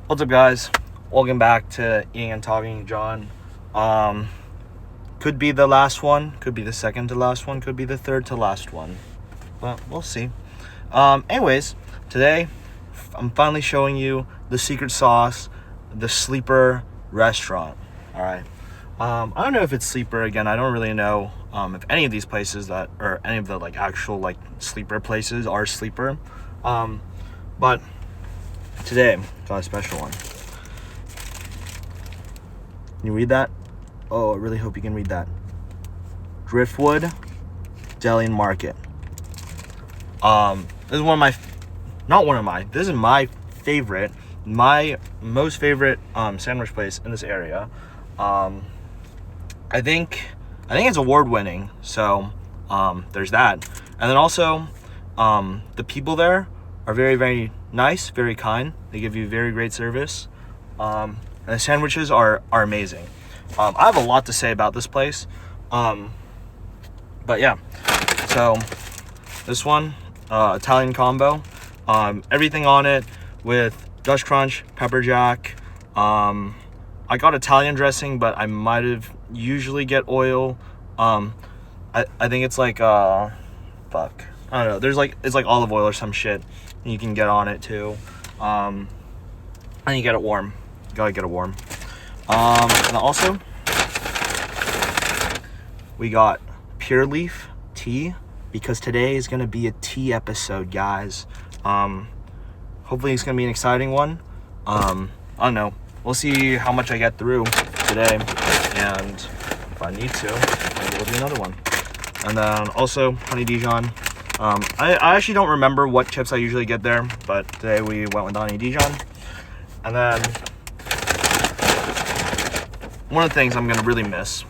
What's up, guys? Welcome back to Eating and Talking, John. Could be the last one, could be the second to last one, could be the third to last one, but we'll see. Anyways, today I'm finally showing you the secret sauce, the sleeper restaurant. All right. I don't know if it's sleeper. Again, I don't really know if any of these places or any of the actual sleeper places are sleeper. But today got a special one. Can you read that? Oh, I really hope you can read that. Driftwood Deli and Market. This is this is my favorite, my most favorite sandwich place in this area. I think it's award winning, so there's that. And then also the people there are very, very nice, very kind. They give you very great service. And the sandwiches are amazing. I have a lot to say about this place. But yeah, so this one, Italian combo, everything on it with Dutch Crunch, pepper jack. I got Italian dressing, but I might have usually get oil. I think it's I don't know. It's like olive oil or some shit. And you can get on it too. And you get it warm. You gotta get it warm. And also we got Pure Leaf tea, because today is gonna be a tea episode, guys. Hopefully it's gonna be an exciting one. I don't know. We'll see how much I get through today, and if I need to, maybe we'll do another one. And then also honey Dijon. I actually don't remember what chips I usually get there, but today we went with honey Dijon. And then one of the things I'm gonna really miss,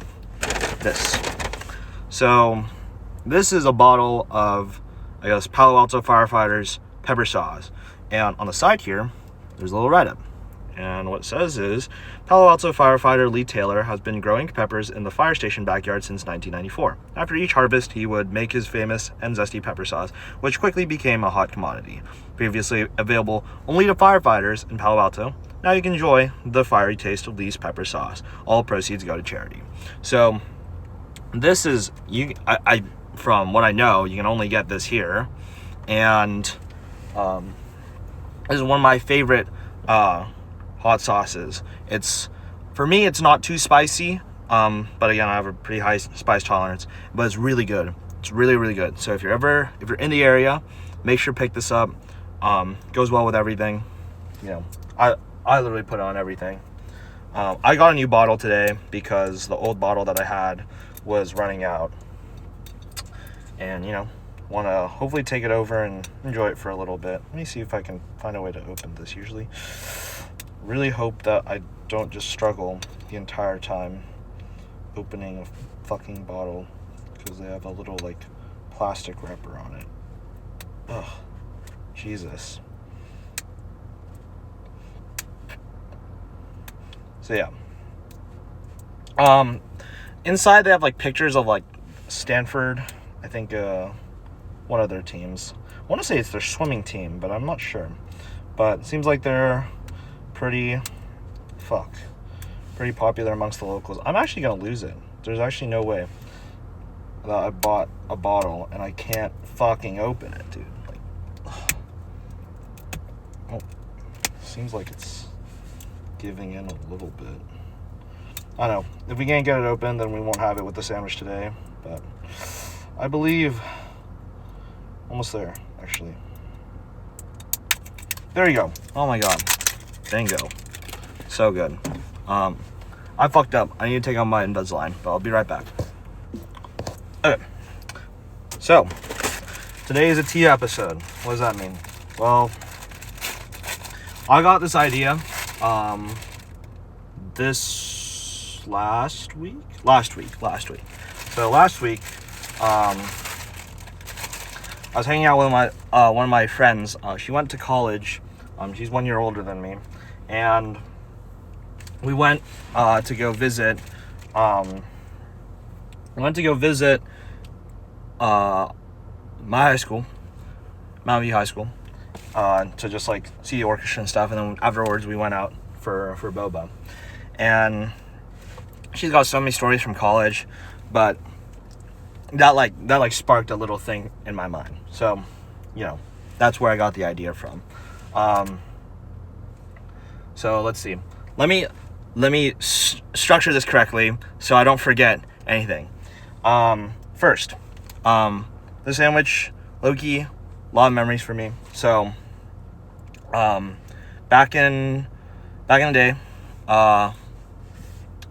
this. So this is a bottle of, I guess, Palo Alto Firefighters pepper sauce, and on the side here there's a little write-up. And what it says is, Palo Alto firefighter Lee Taylor has been growing peppers in the fire station backyard since 1994. After each harvest, he would make his famous and zesty pepper sauce, which quickly became a hot commodity. Previously available only to firefighters in Palo Alto, now you can enjoy the fiery taste of Lee's pepper sauce. All proceeds go to charity. So this is, I from what I know, you can only get this here. And this is one of my favorite hot sauces. For me, it's not too spicy, but again, I have a pretty high spice tolerance, but it's really good. It's really, really good. So if you're in the area, make sure to pick this up. Goes well with everything. I literally put it on everything. I got a new bottle today because the old bottle that I had was running out, and want to hopefully take it over and enjoy it for a little bit. Let me see if I can find a way to open this. Usually really hope that I don't just struggle the entire time opening a fucking bottle, because they have a little plastic wrapper on it. Ugh, Jesus. So yeah, inside they have pictures of Stanford, I think, one of their teams. I want to say it's their swimming team, but I'm not sure. But it seems like they're pretty popular amongst the locals. I'm actually gonna lose it. There's actually no way that I bought a bottle and I can't fucking open it, dude. Seems like it's giving in a little bit. I don't know. If we can't get it open, then we won't have it with the sandwich today. But I believe almost there, actually. There you go. Oh my god. Bingo. So good. I fucked up. I need to take out my Invisalign, but I'll be right back. Okay. So, today is a tea episode. What does that mean? Well, I got this idea this last week. So last week, I was hanging out with one of my friends. She went to college. She's 1 year older than me, and we went to go visit. My high school, Mountain View High School, to just like see the orchestra and stuff. And then afterwards we went out for boba. And she's got so many stories from college, but that sparked a little thing in my mind. So, that's where I got the idea from. So let's see. Let me structure this correctly so I don't forget anything. First, the sandwich, low-key, a lot of memories for me. So, back in the day,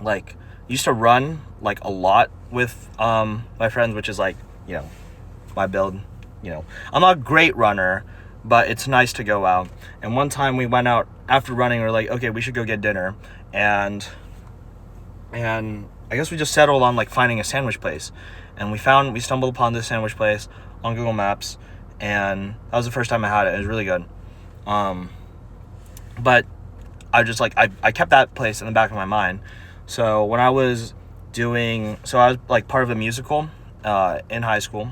like, used to run like a lot with my friends, which is like, my build. I'm not a great runner, but it's nice to go out. And one time we went out after running. We're like, okay, we should go get dinner, and I guess we just settled on like finding a sandwich place, and we stumbled upon this sandwich place on Google Maps, and that was the first time I had it. It was really good. But I kept that place in the back of my mind. So when I was I was like part of a musical in high school,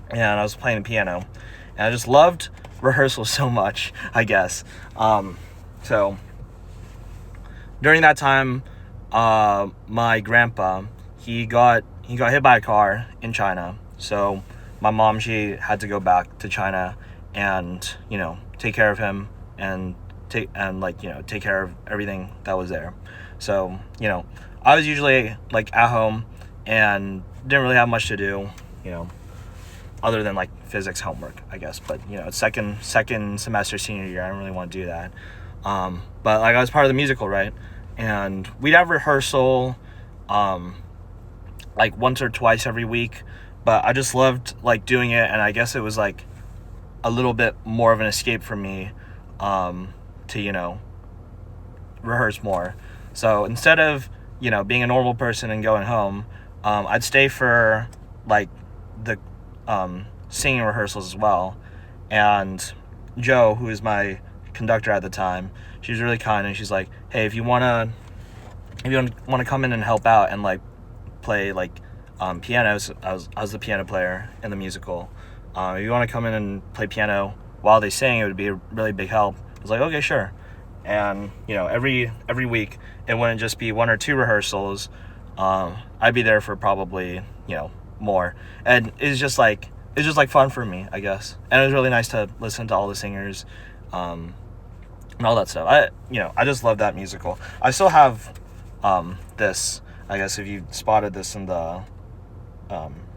and I was playing the piano, and I just loved rehearsal so much, I guess. So during that time, my grandpa, he got hit by a car in China. So my mom, she had to go back to China and, take care of him and take care of everything that was there. So, I was usually like at home and didn't really have much to do, other than like physics homework, I guess. But, it's second semester senior year. I didn't really want to do that. But like I was part of the musical, right? And we'd have rehearsal like once or twice every week, but I just loved like doing it, and I guess it was like a little bit more of an escape for me to rehearse more. So instead of being a normal person and going home, I'd stay for like the singing rehearsals as well. And Joe, who is my conductor at the time, she was really kind, and she's like, hey, if you want to come in and help out and like play like pianos, I was the piano player in the musical. If you want to come in and play piano while they sing, it would be a really big help. I was like, okay, sure. And every week it wouldn't just be one or two rehearsals. I'd be there for probably more, and it's just like fun for me, I guess. And it was really nice to listen to all the singers and all that stuff. I just love that musical. I still have this, I guess, if you spotted this in the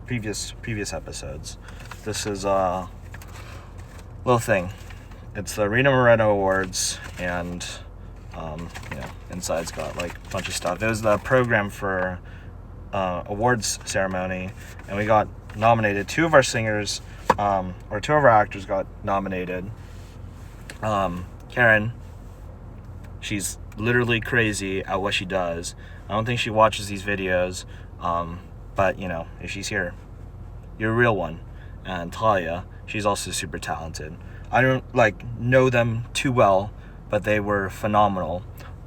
previous episodes. This is a little thing. It's the Rita Moreno Awards, and inside's got like a bunch of stuff. It was the program for awards ceremony, and we got nominated. Two of our singers, or two of our actors got nominated. Karen, she's literally crazy at what she does. I don't think she watches these videos, but if she's here, you're a real one. And Talia, she's also super talented. I don't know them too well, but they were phenomenal.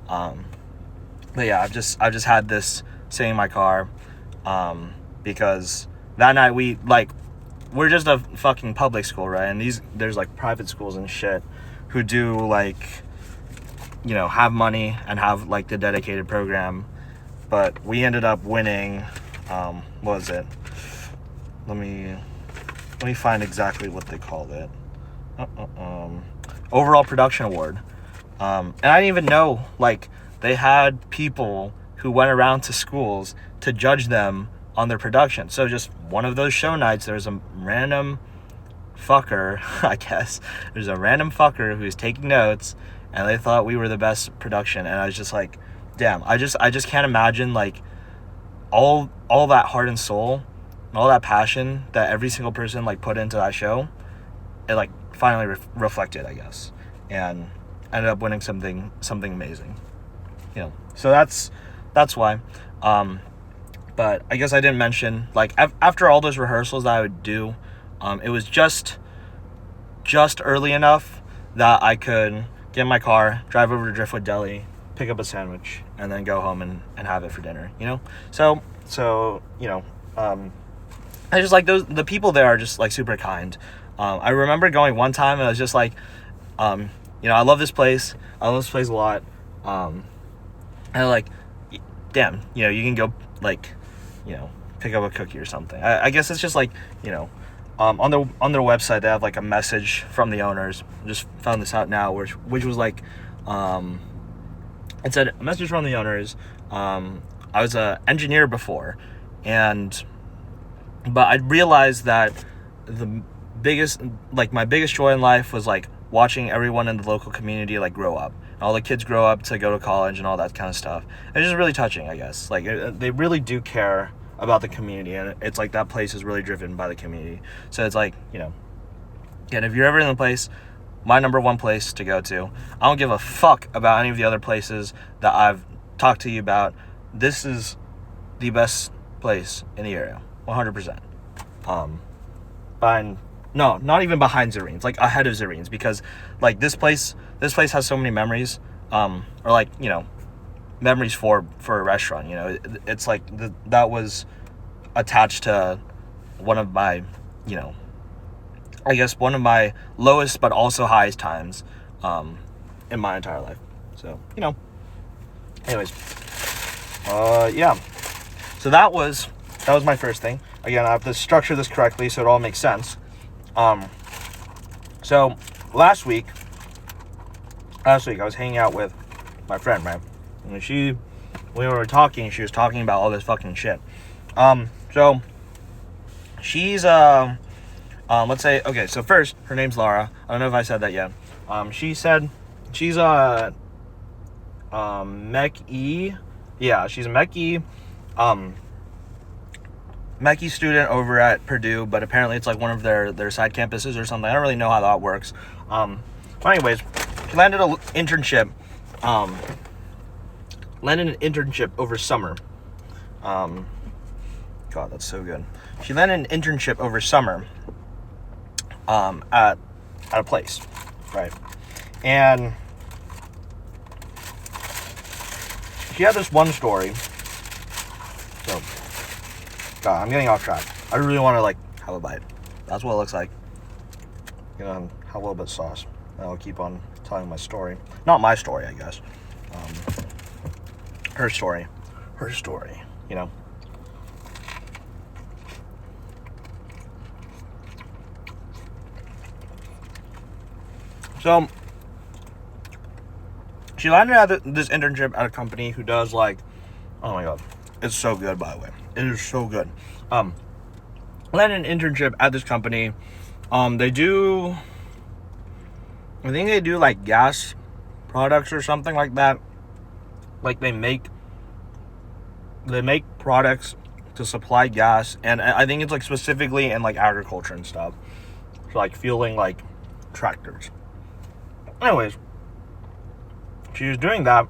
But yeah, I've just had this sitting in my car, because that night we're just a fucking public school, right? And there's like private schools and shit who do have money and have like the dedicated program, but we ended up winning. What was it? Let me find exactly what they called it. Overall production award. And I didn't even know they had people who went around to schools to judge them on their production. So just one of those show nights, there's a random fucker, I guess. There's a random fucker who's taking notes, and they thought we were the best production. And I was just like, damn, I just can't imagine all that heart and soul and all that passion that every single person put into that show. It finally reflected, I guess, and ended up winning something amazing. So that's why. But I guess I didn't mention, after all those rehearsals that I would do, it was just early enough that I could get in my car, drive over to Driftwood Deli, pick up a sandwich, and then go home and have it for dinner, So I just the people there are just super kind. I remember going one time and I was just like, you know, I love this place. I love this place a lot. And like, damn, you know, you can go like, you know, pick up a cookie or something. I guess it's just like, you know, on their website they have like a message from the owners. I just found this out now, which was like, it said a message from the owners. I was an engineer before, but I realized that my biggest joy in life was like watching everyone in the local community like grow up. All the kids grow up to go to college and all that kind of stuff. It's just really touching, I guess. Like they really do care about the community, and it's like that place is really driven by the community. So it's like, you know, and if you're ever in the place, my number one place to go to. I don't give a fuck about any of the other places that I've talked to you about. This is the best place in the area, 100%. No, not even behind Zarene's, like ahead of Zarene's, because like this place has so many memories, or like, you know, memories for a restaurant. You know, it's like that was attached to one of my, you know, I guess one of my lowest but also highest times in my entire life. So, you know, anyways, yeah. So that was my first thing. Again, I have to structure this correctly so it all makes sense. So last week I was hanging out with my friend, right? And when we were talking, she was talking about all this fucking shit. So she's let's say, okay, so first, her name's Laura. I don't know if I said that yet. She said she's a Mech E. Yeah, she's a Mech E. Mech E student over at Purdue, but apparently it's like one of their side campuses or something. I don't really know how that works. But anyways, she landed an internship. Over summer. God, that's so good. She landed an internship over summer. At a place, right? And she had this one story. So, God, I'm getting off track. I really want to like have a bite. That's what it looks like. You know, have a little bit of sauce. And I'll keep on telling my story. Not my story, I guess. Her story. You know. So, she landed at this internship at a company who does like, oh my god, it's so good, by the way. It is so good. Landed an internship at this company. I think they do like gas products or something like that. Like they make products to supply gas, and I think it's like specifically in like agriculture and stuff. So like fueling like tractors. Anyways, she was doing that,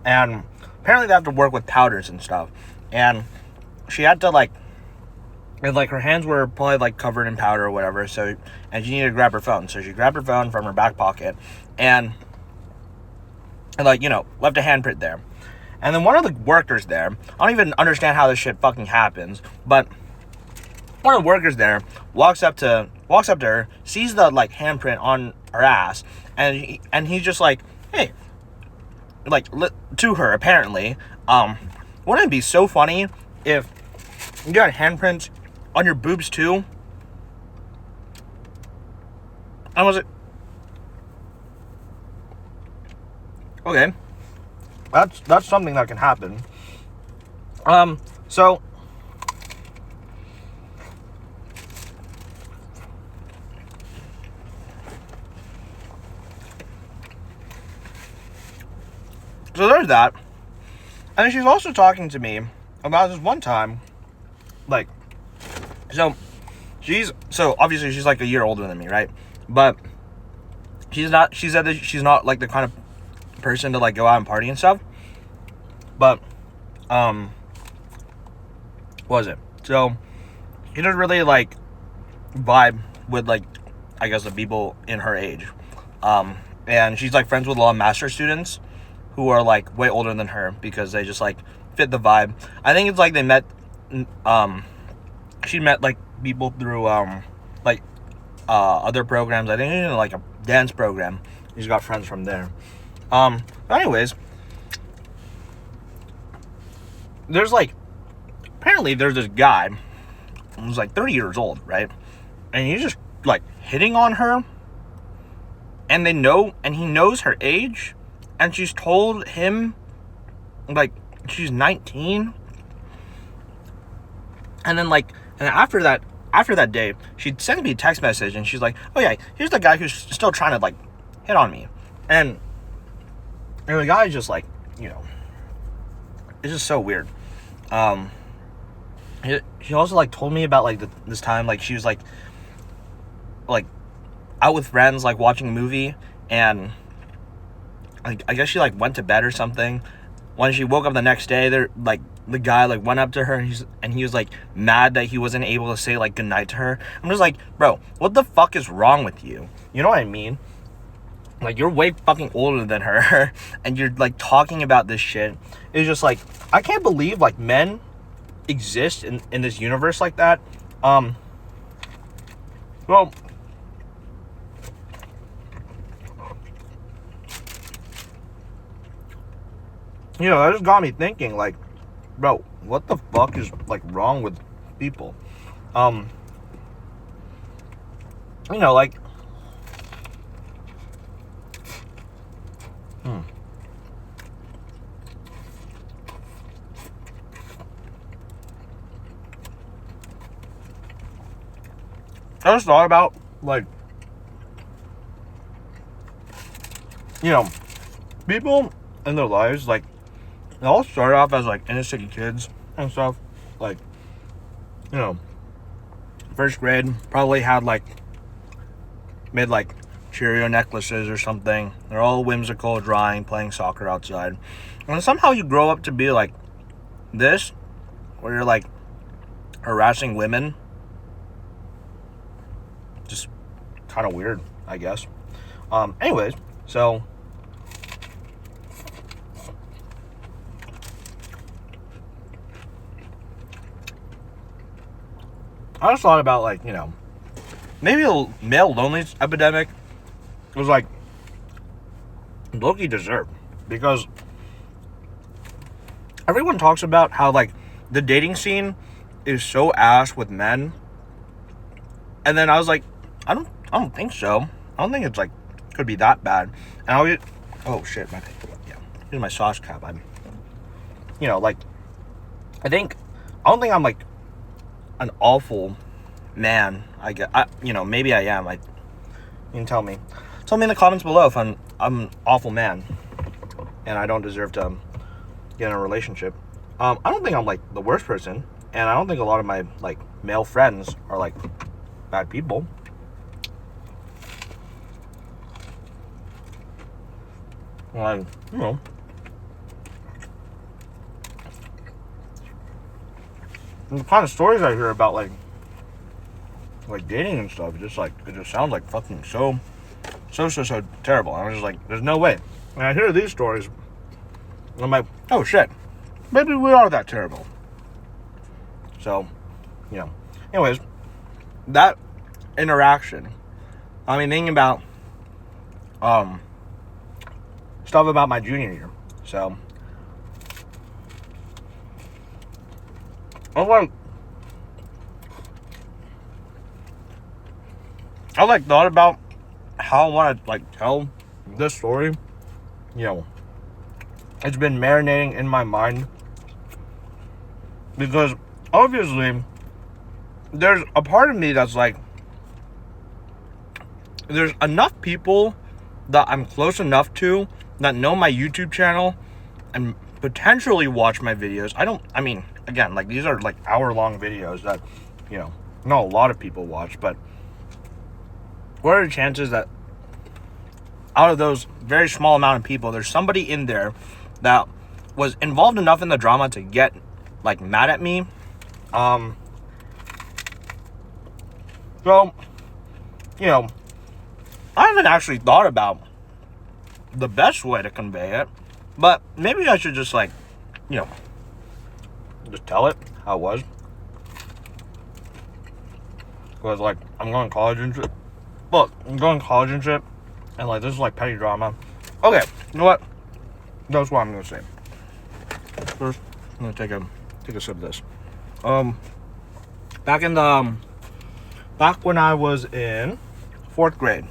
and apparently they have to work with powders and stuff, and she had to like her hands were probably like covered in powder or whatever, and she needed to grab her phone, so she grabbed her phone from her back pocket, and like, you know, left a handprint there. And then one of the workers there, I don't even understand how this shit fucking happens, but one of the workers there walks up to her, sees the like handprint on her ass, and he's just like, hey, like to her apparently, wouldn't it be so funny if you got handprints on your boobs too? And was it okay? That's something that can happen. So there's that. And she's also talking to me about this one time, like, so obviously she's like a year older than me, right? But she said that she's not like the kind of person to like go out and party and stuff. But what was it? So she doesn't really like vibe with like, I guess, the people in her age. And she's like friends with a lot of master students who are like way older than her because they just like fit the vibe. I think it's like they met she met like people through like other programs. I think he's in like a dance program. He's got friends from there. But anyways, apparently there's this guy who's like 30 years old, right? And he's just like hitting on her, and he knows her age, and she's told him like she's 19. And then after that day, she sent me a text message, and she's like, oh yeah, here's the guy who's still trying to like hit on me. And the guy's just like, it's just so weird. She also like told me about like this time, like she was like out with friends, like watching a movie, and like I guess she like went to bed or something. When she woke up the next day, the guy like went up to her, and he was like mad that he wasn't able to say like goodnight to her. I'm just like, bro, what the fuck is wrong with you? You know what I mean? Like, you're way fucking older than her, and you're like talking about this shit. It's just like, I can't believe like men exist in this universe like that. Well, that just got me thinking, like, bro, what the fuck is like wrong with people? Like, I just thought about, like, people in their lives, like, they all start off as, like, inner city kids and stuff. Like, first grade, probably made, like, Cheerio necklaces or something. They're all whimsical, drawing, playing soccer outside. And somehow you grow up to be, like, this, where you're, like, harassing women. Just kind of weird, I guess. Anyways, so I just thought about, like, maybe a male loneliness epidemic was like low-key deserved, because everyone talks about how like the dating scene is so ass with men, and then I was like, I don't think so. I don't think it's like could be that bad. And oh shit, here's my sauce cap. I don't think I'm like an awful man. I guess maybe I am. You can tell me in the comments below if I'm an awful man and I don't deserve to get in a relationship. I don't think I'm like the worst person, and I don't think a lot of my like male friends are like bad people. Like, the kind of stories I hear about like dating and stuff, it just sounds like fucking so terrible. I was just like, there's no way. And I hear these stories, and I'm like, oh shit, maybe we are that terrible. So, anyways, that interaction, I mean, thinking about stuff about my junior year. So I thought about how I want to like tell this story. It's been marinating in my mind, because obviously there's a part of me that's like, there's enough people that I'm close enough to that know my YouTube channel and potentially watch my videos. I mean, again, like, these are like hour-long videos that, not a lot of people watch, but what are the chances that out of those very small amount of people, there's somebody in there that was involved enough in the drama to get like mad at me? So, I haven't actually thought about the best way to convey it, but maybe I should just like, just tell it how it was. Because like, I'm going to college Look, I'm going to college and shit, and like this is like petty drama. Okay, you know what? That's what I'm gonna say. First, I'm gonna take a sip of this. Back when I was in fourth grade,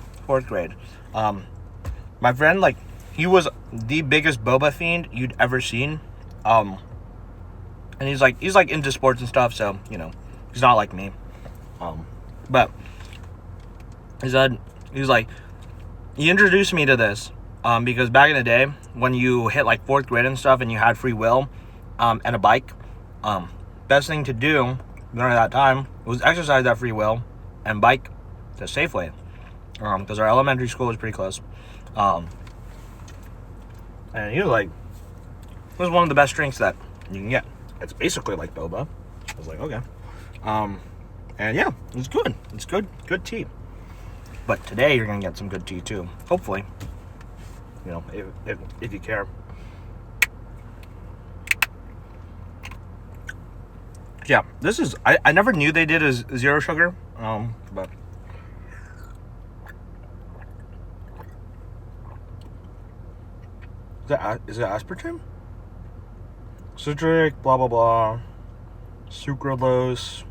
my friend, like, he was the biggest boba fiend you'd ever seen. And he's like into sports and stuff, so, you know, he's not like me. But he introduced me to this, because back in the day, when you hit like fourth grade and stuff and you had free will, and a bike, best thing to do during that time was exercise that free will and bike to Safeway, because our elementary school was pretty close. And he was like, it was one of the best drinks that you can get. It's basically like boba. I was like, okay. And yeah, it's good. It's good tea. But today you're gonna get some good tea too. Hopefully, you know, if you care. Yeah, this is. I never knew they did as zero sugar. But is it aspartame? Citric, blah blah blah, sucralose.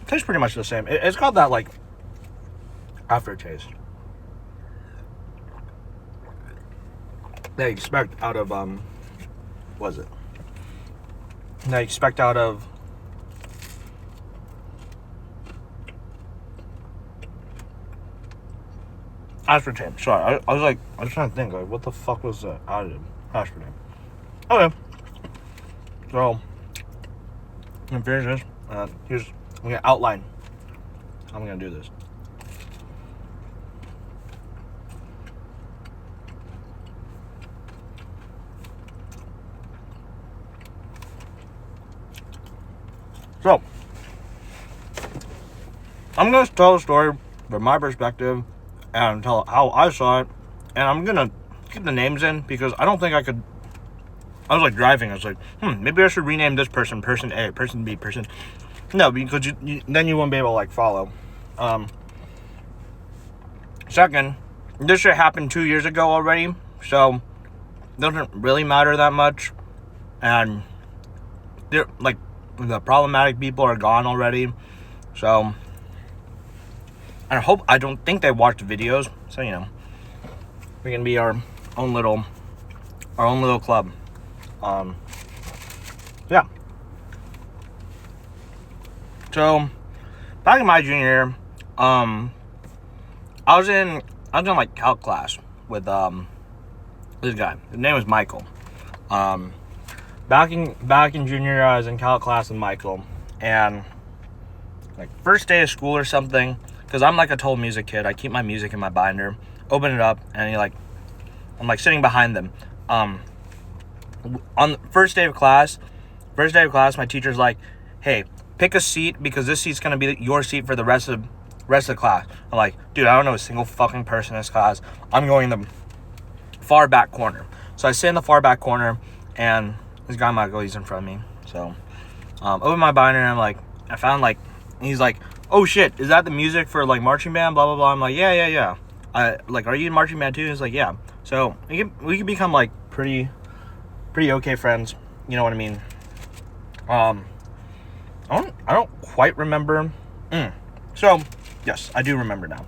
Tastes pretty much the same. It's got that like aftertaste they expect out of what is it? They expect out of aspartame. Sorry, I was trying to think like what the fuck was the additive? Aspartame. Okay. So I'm finish this. I'm gonna outline how I'm gonna do this. So I'm gonna tell a story from my perspective and tell how I saw it, and I'm gonna keep the names in because I don't think I could. I was like driving. I was like, maybe I should rename this person A, person B, person. No, because then you won't be able to like follow. Second, this shit happened 2 years ago already, so it doesn't really matter that much. And they're like the problematic people are gone already, so I don't think they watched videos. So you know, we can be our own little club. Yeah. So, back in my junior year, I was in like calc class with this guy. His name was Michael. Back in junior year, I was in calc class with Michael, and like first day of school or something, because I'm like a total music kid. I keep my music in my binder. Open it up, and I'm like sitting behind them. On the first day of class, my teacher's like, "Hey, pick a seat because this seat's gonna be your seat for the rest of the class." I'm like, dude, I don't know a single fucking person in this class. I'm going in the far back corner. So I sit in the far back corner, and this guy Michael, he's in front of me. So, open my binder, and I found he's like, "Oh shit, is that the music for like marching band? Blah blah blah." I'm like, yeah. Are you in marching band too? He's like, yeah. So we can become like pretty okay friends. You know what I mean? I don't quite remember. So, yes, I do remember now.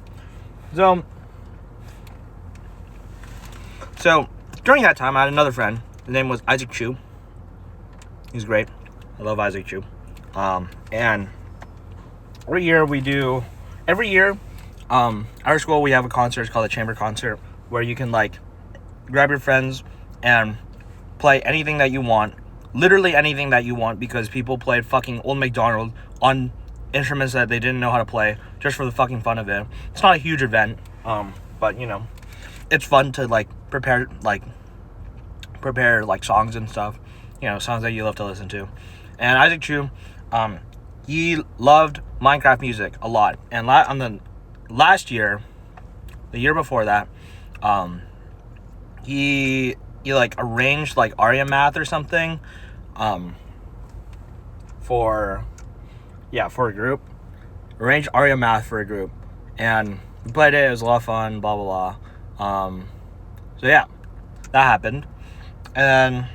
So during that time, I had another friend. His name was Isaac Chu. He's great. I love Isaac Chu. And every year, our school, we have a concert. It's called a chamber concert, where you can like grab your friends and play anything that you want. Literally anything that you want, because people played fucking Old MacDonald on instruments that they didn't know how to play just for the fucking fun of it. It's not a huge event, but you know, it's fun to like prepare like songs and stuff, you know, songs that you love to listen to. And Isaac Chu, he loved Minecraft music a lot, and on the last year, the year before that, he like arranged like Aria Math or something for a group, arranged Aria Math for a group, and we played it. It was a lot of fun. Blah blah blah. So yeah, that happened, and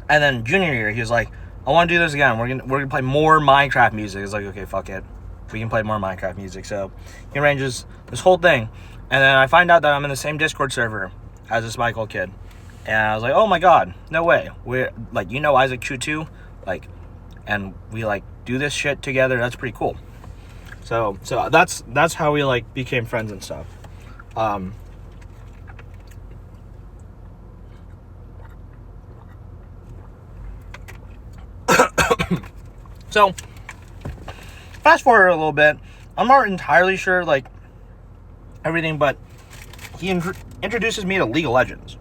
then junior year, he was like, I want to do this again. We're gonna play more Minecraft music. It's like, okay, fuck it, we can play more Minecraft music. So he arranges this whole thing, and then I find out that I'm in the same Discord server as this Michael kid, and I was like, oh my god, no way. We're like, Isaac Chu too, like, and we like do this shit together. That's pretty cool. So that's how we like became friends and stuff. So fast forward a little bit. I'm not entirely sure like everything, but he introduces me to League of Legends.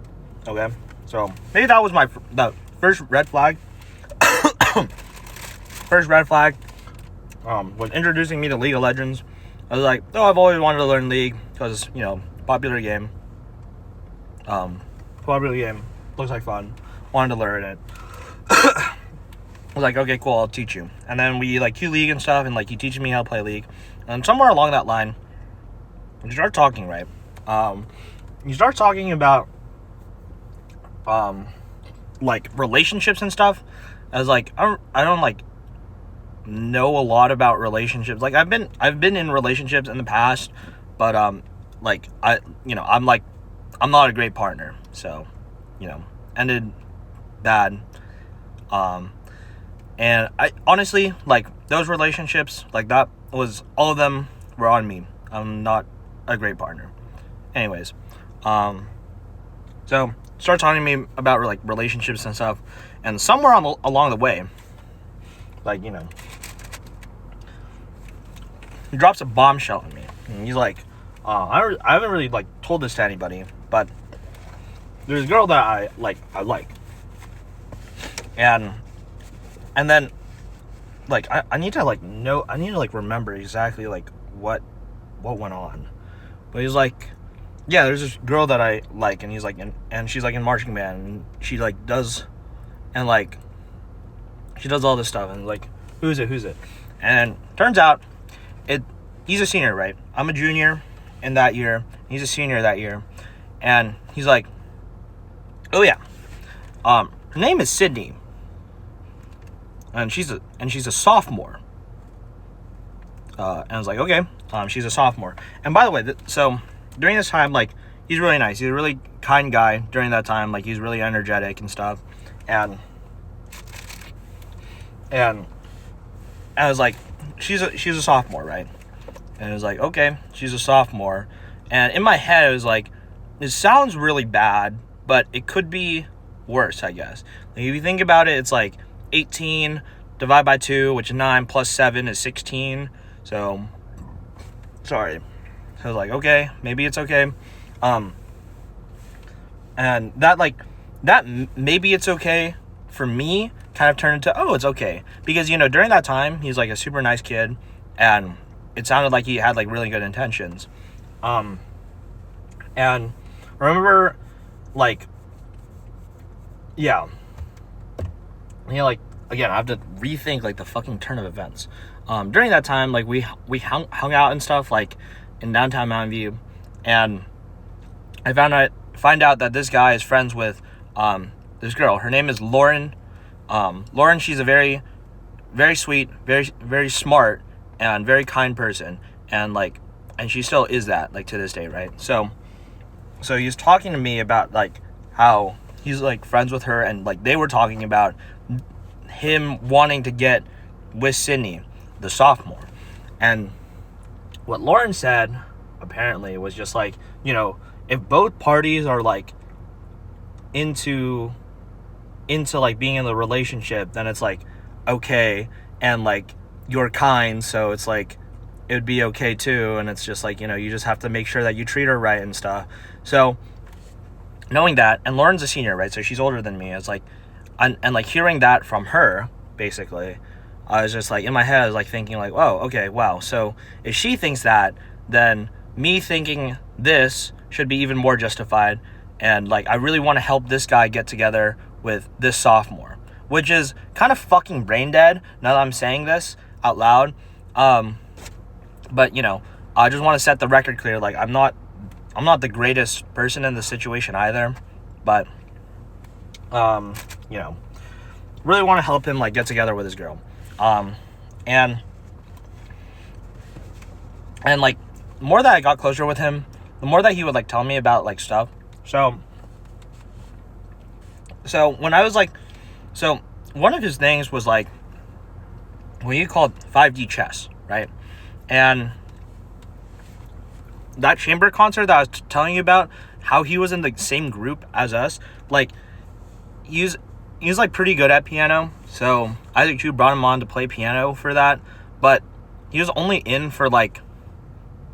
Okay, so maybe that was the first red flag. First red flag was introducing me to League of Legends. I was like, I've always wanted to learn League because, popular game. Popular game. Looks like fun. Wanted to learn it. I was like, okay, cool, I'll teach you. And then we, like, queue League and stuff, and, like, he teaches me how to play League. And somewhere along that line, you start talking, right? You start talking about, like, relationships and stuff. I was like, I don't like, know a lot about relationships. Like, I've been in relationships in the past, but, like, I'm not a great partner. So, ended bad. And I honestly, like, those relationships, like, that was, all of them were on me. I'm not a great partner. Anyways, so start talking to me about, like, relationships and stuff, and somewhere along the way, like, he drops a bombshell on me, and he's like, I haven't really, like, told this to anybody, but there's a girl that I like, and then, like, I need to, like, remember exactly, like, what went on. But he's like, yeah, there's this girl that I like, and he's like, and she's, like, in marching band, and she, like, does, and, like, she does all this stuff, and, like, who's it? And turns out, he's a senior, right? I'm a junior in that year, he's a senior that year, and he's like, oh yeah, her name is Sydney. And she's a sophomore. And I was like, okay, she's a sophomore. And by the way, so during this time, like, he's really nice. He's a really kind guy during that time. Like, he's really energetic and stuff. And I was like, she's a sophomore, right? And it was like, okay, she's a sophomore. And in my head, it was like, it sounds really bad, but it could be worse, I guess. Like, if you think about it, it's like 18 divided by 2, which is 9, plus 7 is 16. So, sorry. So I was like, okay, maybe it's okay. And that maybe it's okay for me kind of turned into, oh, it's okay. Because, during that time, he's like a super nice kid, and it sounded like he had, like, really good intentions. And remember, like, yeah. Like, again, I have to rethink, like, the fucking turn of events. During that time, like, we hung out and stuff, like, in downtown Mountain View, and I find out that this guy is friends with, this girl. Her name is Lauren. Lauren, she's a very, very sweet, very, very smart, and very kind person, and, like, and she still is that, like, to this day, right? So he's talking to me about, like, how he's, like, friends with her, and, like, they were talking about him wanting to get with Sydney, the sophomore. And what Lauren said, apparently, was just like, if both parties are, like, into like being in the relationship, then it's like okay, and, like, you're kind, so it's like it would be okay too, and it's just like, you just have to make sure that you treat her right and stuff. So knowing that, and Lauren's a senior, right, so she's older than me, it's like, and like, hearing that from her, basically, I was just like, in my head, I was like thinking, like, whoa, okay, wow, so if she thinks that, then me thinking this should be even more justified, and, like, I really want to help this guy get together with this sophomore, which is kind of fucking brain dead now that I'm saying this out loud, But, you know, I just want to set the record clear. Like, I'm not the greatest person in the situation either. But, you know, really want to help him, like, get together with his girl. And like, the more that I got closer with him, the more that he would, like, tell me about, like, stuff. So when I was, like, so one of his things was, like, what he called 5D chess, right? And that chamber concert that I was telling you about, how he was in the same group as us, like, he's like pretty good at piano. So Isaac Chu brought him on to play piano for that, but he was only in for like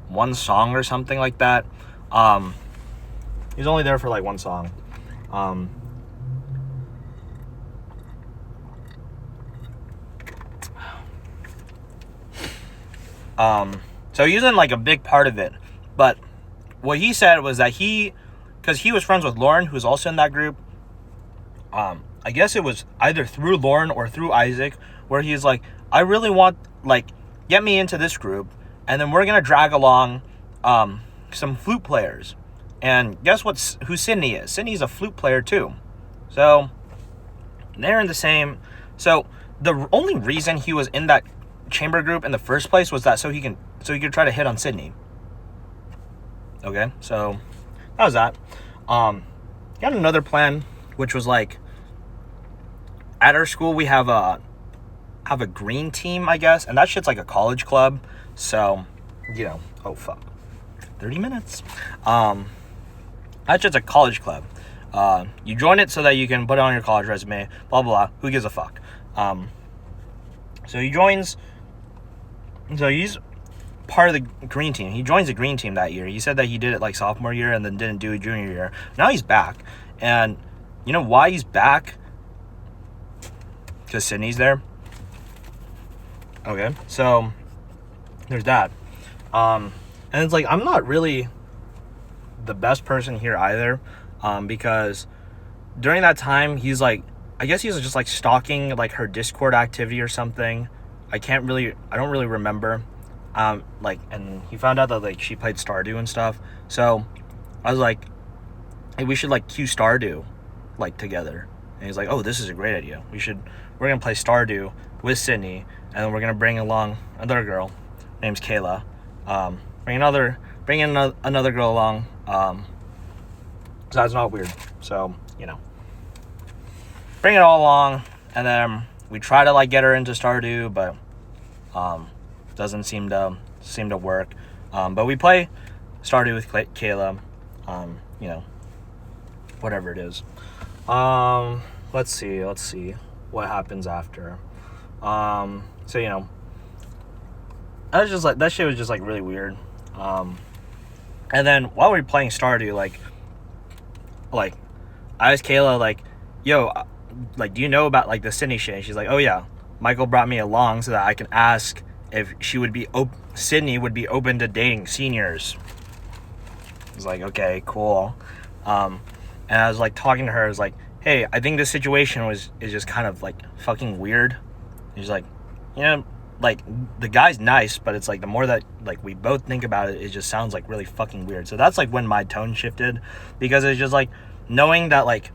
one song or something like that. He was only there for like one song. So he was in like a big part of it. But what he said was that because he was friends with Lauren, who was also in that group. I guess it was either through Lauren or through Isaac, where he's like, I really want, like, get me into this group, and then we're gonna drag along some flute players. And guess who Sydney is? Sydney's a flute player too. So they're in the same. So the only reason he was in that chamber group in the first place was that so he could try to hit on Sydney. Okay, so that was that. He had another plan, which was like, at our school we have a green team, I guess, and that shit's like a college club. So, you know, oh fuck, 30 minutes. That's just a college club. You join it so that you can put it on your college resume. Blah blah blah. Who gives a fuck? So he joins. So he's part of the green team. He joins the green team that year. He said that he did it like sophomore year and then didn't do it junior year. Now he's back, and you know why he's back? Because Sydney's there. Okay, so there's that. And it's like, I'm not really the best person here either, because during that time he's like, I guess he was just like stalking like her Discord activity or something. I don't really remember. Like, and he found out that like she played Stardew and stuff. So I was like, hey, we should like queue Stardew like together. And he's like, oh, this is a great idea. We're gonna play Stardew with Sydney, and then we're gonna bring along another girl, name's Kayla. Bring in another girl along. So that's not weird. So, you know, bring it all along, and then we try to like get her into Stardew, but doesn't seem to work. But we play Stardew with Kayla. You know, whatever it is. Let's see what happens after. So, you know, I was just like, that shit was just like really weird. And then while we were playing Stardew, like I asked Kayla, like, yo, like, do you know about like the Sydney shit? And she's like, oh yeah, Michael brought me along so that I can ask if Sydney would be open to dating seniors. I was like, okay, cool. And I was like talking to her. I was like, hey, I think this situation is just kind of like fucking weird. She's like, you know, like, the guy's nice, but it's like the more that like we both think about it, it just sounds like really fucking weird. So that's like when my tone shifted, because it's just like knowing that like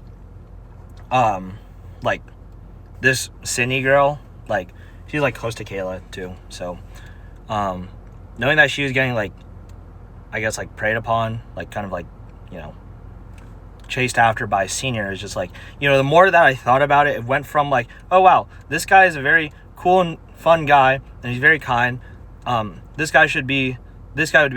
this Sydney girl, like, she's like close to Kayla too. So knowing that she was getting like, I guess, like preyed upon, like kind of like, you know, chased after by seniors, just like, you know, the more that I thought about it, it went from like, oh wow, this guy is a very cool and fun guy and he's very kind, this guy would be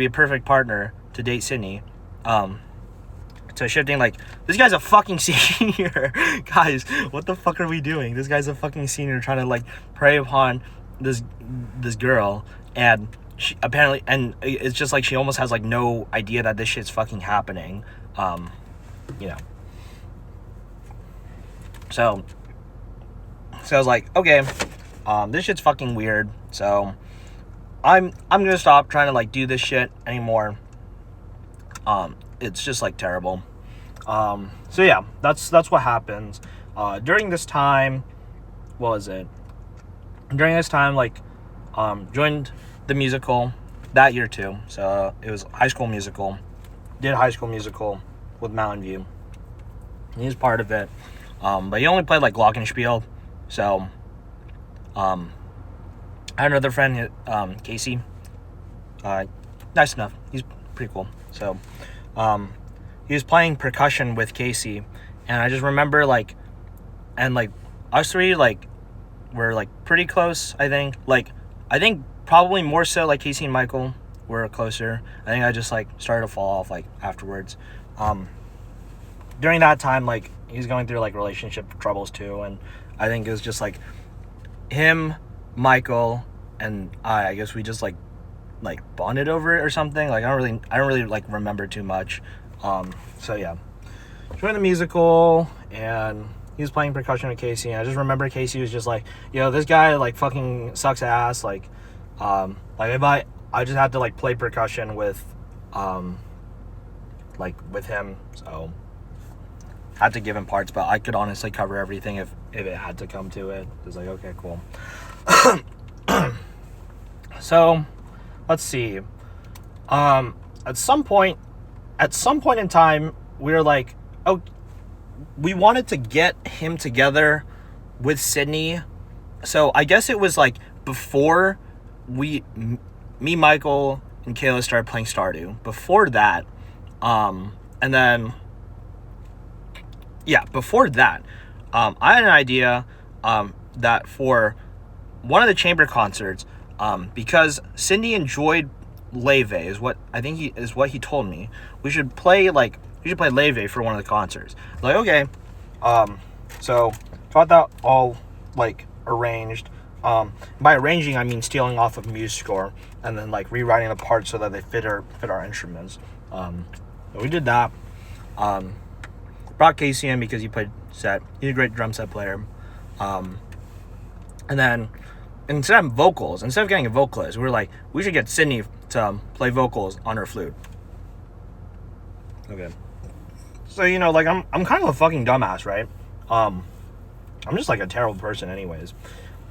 a perfect partner to date Sydney, to shifting like, this guy's a fucking senior. Guys, what the fuck are we doing? This guy's a fucking senior trying to like prey upon this girl, and she apparently, and it's just like she almost has like no idea that this shit's fucking happening. You know, so I was like, okay, this shit's fucking weird, so I'm gonna stop trying to like do this shit anymore. It's just like terrible. So yeah, that's what happens. During this time, what was it? During this time, like, joined the musical, that year too. So it was High School Musical. Did High School Musical with Mountain View. He was part of it. But he only played like Glockenspiel. So I had another friend, Casey. Nice enough. He's pretty cool. So he was playing percussion with Casey, and I just remember like us three like were like pretty close. I think probably more so like Casey and Michael were closer. I think I just like started to fall off like afterwards. During that time, like he's going through like relationship troubles too, and I think it was just like him, Michael, and I guess we just like bonded over it or something. Like I don't really like remember too much. So yeah, joined the musical, and he was playing percussion with Casey, and I just remember Casey was just like, yo, this guy like fucking sucks ass. Like if I just had to like play percussion with with him, so had to give him parts, but I could honestly cover everything if it had to come to it. It was like, okay, cool. So let's see. At some point in time, we were like, oh, we wanted to get him together with Sydney. So I guess it was like before me, Michael, and Kayla started playing Stardew. Before that, and then, yeah, before that, I had an idea that for one of the chamber concerts, because Cindy enjoyed Leve is what I think he told me. We should play Leve for one of the concerts. Like, okay. So got that all like arranged. By arranging I mean stealing off of MuseScore and then like rewriting the parts so that they fit our instruments. So we did that. Brought Casey in because he played set. He's a great drum set player. And then instead of getting a vocalist, we were like, we should get Sydney to play vocals on her flute. Okay. So, you know, like, I'm kind of a fucking dumbass, right? I'm just, like, a terrible person anyways.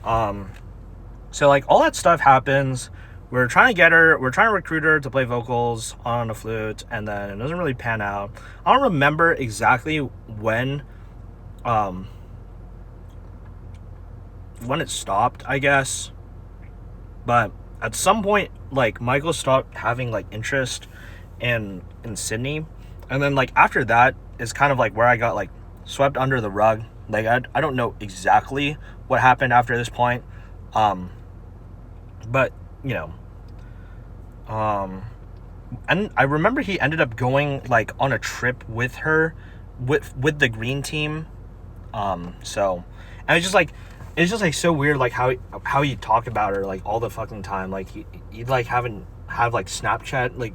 So, like, all that stuff happens. We're trying to recruit her to play vocals on a flute, and then it doesn't really pan out. I don't remember exactly when it stopped, I guess. But at some point, like, Michael stopped having, like, interest in Sydney. And then, like, after that is kind of, like, where I got, like, swept under the rug. Like, I don't know exactly what happened after this point. But, you know. And I remember he ended up going, like, on a trip with her, with the green team. So, and it's just like so weird, like how he talk about her like all the fucking time. Like he'd like have like Snapchat, like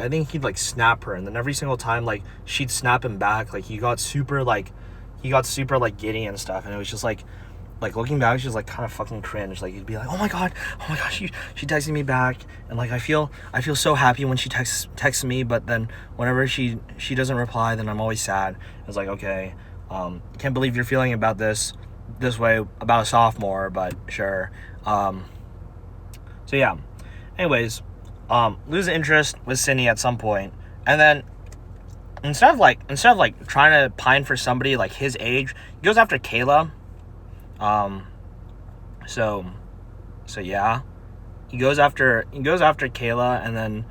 I think he'd like snap her, and then every single time like she'd snap him back. Like he got super giddy and stuff, and it was just like looking back, it's just like kind of fucking cringe. Like he'd be like, oh my god, she texted me back, and like I feel so happy when she texts me, but then whenever she doesn't reply, then I'm always sad. It's like, okay, can't believe you're feeling about this way about a sophomore, but sure. So yeah, anyways, lose interest with Sydney at some point, and then instead of like trying to pine for somebody like his age, he goes after Kayla. So yeah, he goes after Kayla,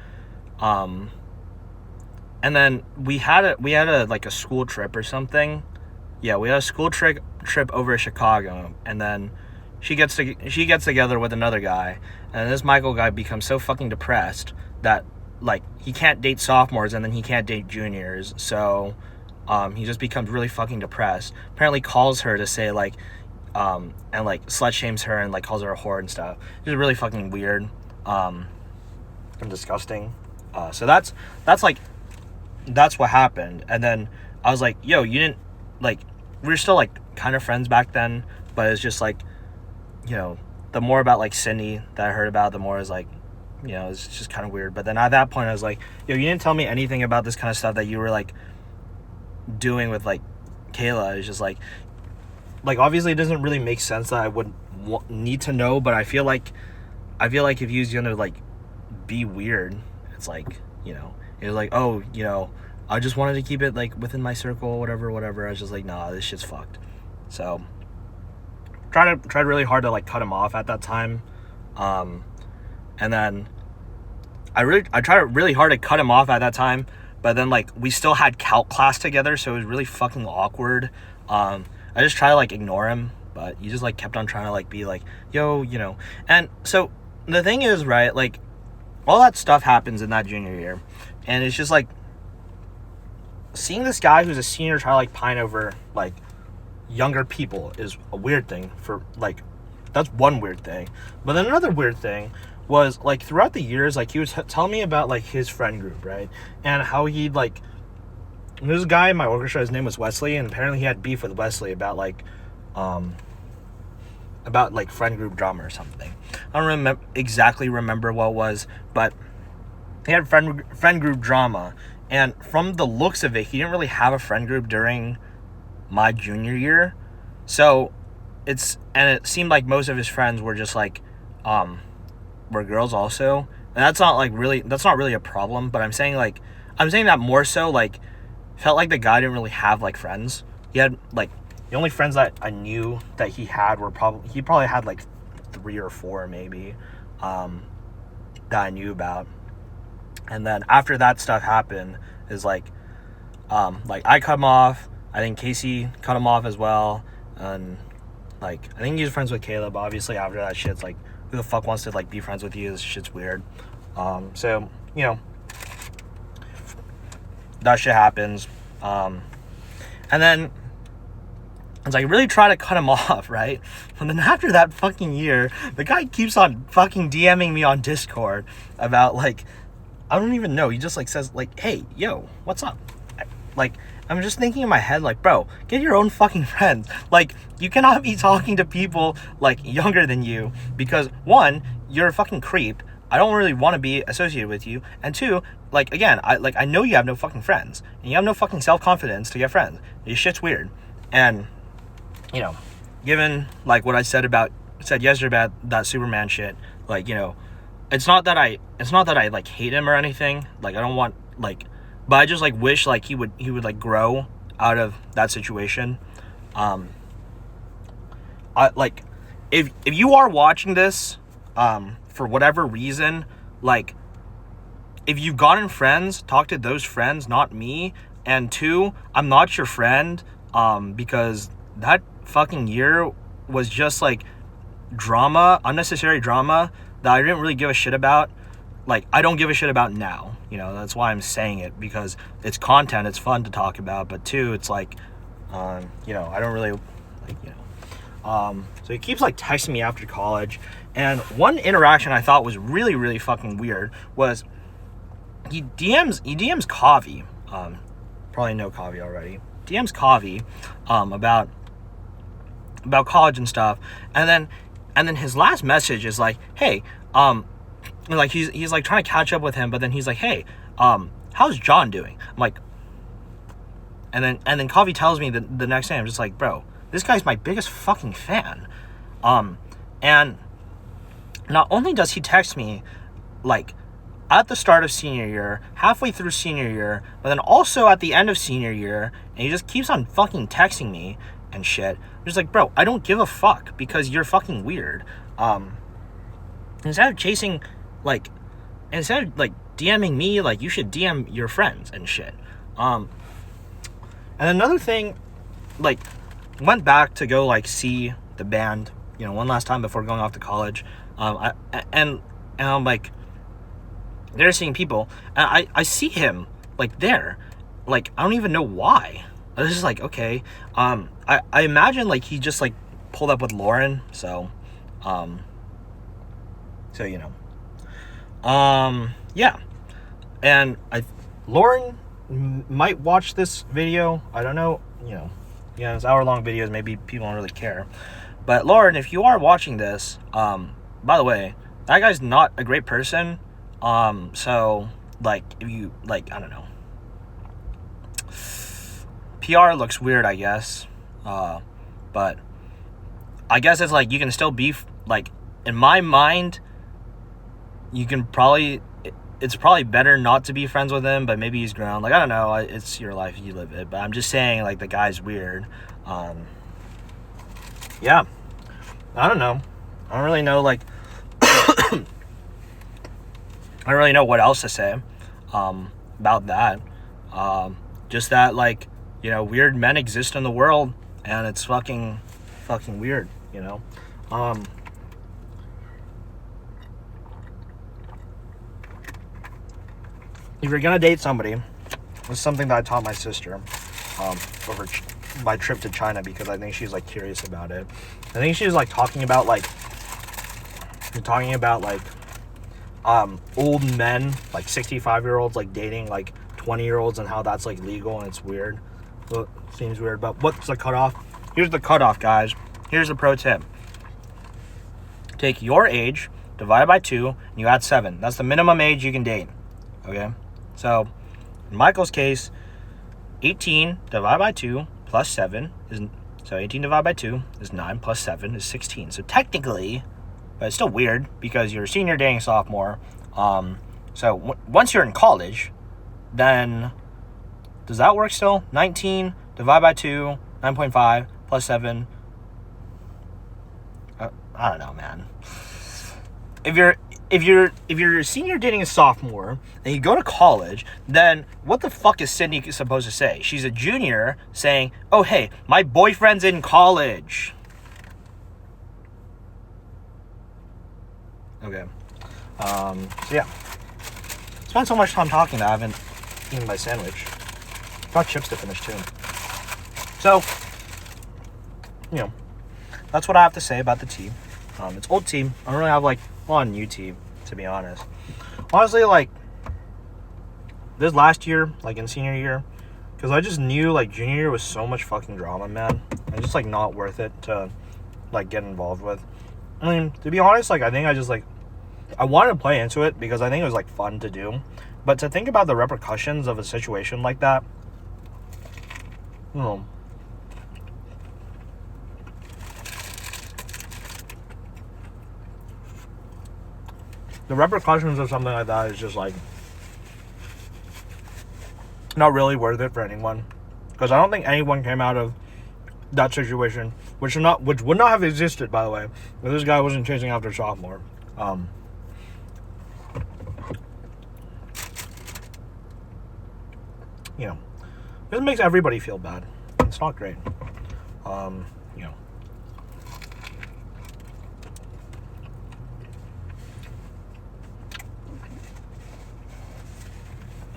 and then we had a like a school trip or something. Yeah, we had a school trip over to Chicago, and then she gets together with another guy, and this Michael guy becomes so fucking depressed that like he can't date sophomores, and then he can't date juniors. So he just becomes really fucking depressed. Apparently calls her to say like and like slut shames her and like calls her a whore and stuff. It's just really fucking weird and disgusting. So that's what happened. And then I was like, yo, you didn't like, we were still like kind of friends back then, but it's just like, you know, the more about like Sydney that I heard about, the more is like, you know, it's just kind of weird. But then at that point I was like, yo, you didn't tell me anything about this kind of stuff that you were like doing with like Kayla. It's just like obviously it doesn't really make sense that I would need to know, but I feel like if he was gonna like be weird. It's like, you know, it was like, oh, you know, I just wanted to keep it like within my circle, whatever. I was just like, nah, this shit's fucked. So tried really hard to like cut him off at that time. And then I tried really hard to cut him off at that time, but then like we still had calc class together, so it was really fucking awkward. I just tried to like ignore him, but he just like kept on trying to like be like, yo, you know. And so the thing is, right, like all that stuff happens in that junior year, and it's just like seeing this guy who's a senior try to like pine over like younger people is a weird thing. For like, that's one weird thing. But then another weird thing was like throughout the years, like he was telling me about like his friend group, right, and how he'd like, there's a guy in my orchestra, his name was Wesley, and apparently he had beef with Wesley about like friend group drama or something. I don't exactly remember what it was, but he had friend group drama, and from the looks of it, he didn't really have a friend group during my junior year. So it seemed like most of his friends were just like were girls also, and that's not really a problem. But I'm saying that more so like felt like the guy didn't really have like friends. He had like, the only friends that I knew that he had were he probably had like 3 or 4 maybe that I knew about. And then after that stuff happened is like I cut him off. I think Casey cut him off as well, and like I think he was friends with Caleb. Obviously after that shit's like, who the fuck wants to like be friends with you? This shit's weird. So you know, that shit happens. And then it's like, really try to cut him off, right? And then after that fucking year, the guy keeps on fucking DMing me on Discord about like, I don't even know. He just like says like, hey, yo, what's up? Like, I'm just thinking in my head like, bro, get your own fucking friends. Like, you cannot be talking to people like younger than you, because 1, you're a fucking creep. I don't really want to be associated with you. And 2, like, again, I know you have no fucking friends, and you have no fucking self-confidence to get friends. This shit's weird. And, you know, given like what I said yesterday about that Superman shit, like, you know, it's not that I like hate him or anything. Like, I don't want like, but I just like wish like he would like grow out of that situation. I like, if you are watching this for whatever reason, like, if you've gotten friends, talk to those friends, not me. And 2, I'm not your friend, because that fucking year was just like drama, unnecessary drama that I didn't really give a shit about. Like, I don't give a shit about now, you know. That's why I'm saying it, because it's content, it's fun to talk about. But 2, it's like, you know, I don't really like, you know. So he keeps like texting me after college, and one interaction I thought was really, really fucking weird was he DMs Kavi, probably know Kavi already. DMs Kavi about college and stuff, and then his last message is like, hey, like he's like trying to catch up with him, but then he's like, hey, how's John doing? I'm like, and then Kavi tells me the next day, I'm just like, bro, this guy's my biggest fucking fan. And not only does he text me like at the start of senior year, halfway through senior year, but then also at the end of senior year, and he just keeps on fucking texting me and shit. I'm just like, bro, I don't give a fuck, because you're fucking weird. Instead of DMing me, like, you should DM your friends and shit. And another thing, like, went back to go like see the band, you know, one last time before going off to college. And I'm like, they're seeing people, and I see him like there, like, I don't even know why. I was just like, okay. I imagine like he just like pulled up with Lauren, so you know, yeah. And Lauren might watch this video. I don't know, you know, it's hour-long videos. Maybe people don't really care. But Lauren, if you are watching this, by the way, that guy's not a great person. So like, if you like, I don't know, PR looks weird, I guess. But I guess it's like, you can still be like, in my mind, you can probably it's probably better not to be friends with him, but maybe he's grown. Like, I don't know. It's your life. You live it. But I'm just saying, like, the guy's weird. Yeah. I don't know. I don't really know, like... I don't really know what else to say about that. Just that, like, you know, weird men exist in the world, and it's fucking weird, you know? If you're gonna date somebody, it's something that I taught my sister over my trip to China, because I think she's like curious about it. I think she was like talking about old men, like 65-year-olds, like dating like 20-year-olds, and how that's like legal and it's weird. Well, it seems weird, but what's the cutoff? Here's the cutoff, guys. Here's the pro tip. Take your age, divide it by 2, and you add 7. That's the minimum age you can date. Okay? So, in Michael's case, 18 divided by 2 plus 7 is... So, 18 divided by 2 is 9 plus 7 is 16. So, technically, but it's still weird because you're a senior dating a sophomore. So, once you're in college, then... Does that work still? 19 divided by 2, 9.5 plus 7... I don't know, man. If you're a senior dating a sophomore and you go to college, then what the fuck is Sydney supposed to say? She's a junior saying, "Oh hey, my boyfriend's in college." Okay. So yeah. Spent so much time talking that I haven't eaten my sandwich. Got chips to finish too. So, you know, that's what I have to say about the tea. It's old tea. I don't really have like a lot of new tea, to be honest. Honestly, like this last year, like in senior year, because I just knew like junior year was so much fucking drama, man. It's just like not worth it to like get involved with. I mean, to be honest, like I think I wanted to play into it because I think it was like fun to do, but to think about the repercussions of a situation like that, you know. The repercussions of something like that is just like not really worth it for anyone, because I don't think anyone came out of that situation, which would not have existed, by the way, if this guy wasn't chasing after sophomore. You know, this makes everybody feel bad. It's not great. You know.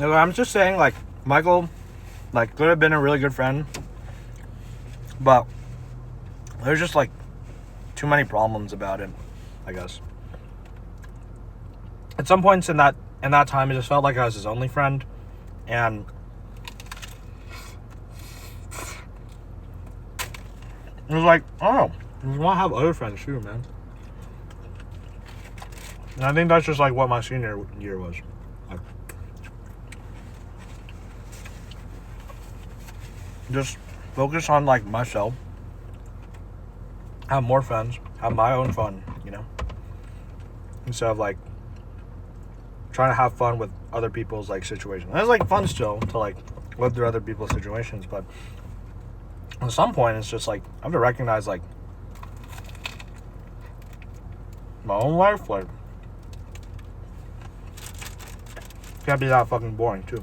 I'm just saying, like, Michael, like, could have been a really good friend, but there's just, like, too many problems about it, I guess. At some points in that time, it just felt like I was his only friend, and it was like, oh, you want to have other friends too, man. And I think that's just, like, what my senior year was. Like, just focus on, like, myself. Have more friends. Have my own fun, you know? Instead of, like, trying to have fun with other people's, like, situations. And it's, like, fun still to, like, live through other people's situations, but at some point, it's just, like, I have to recognize, like, my own life, like, can't be that fucking boring, too.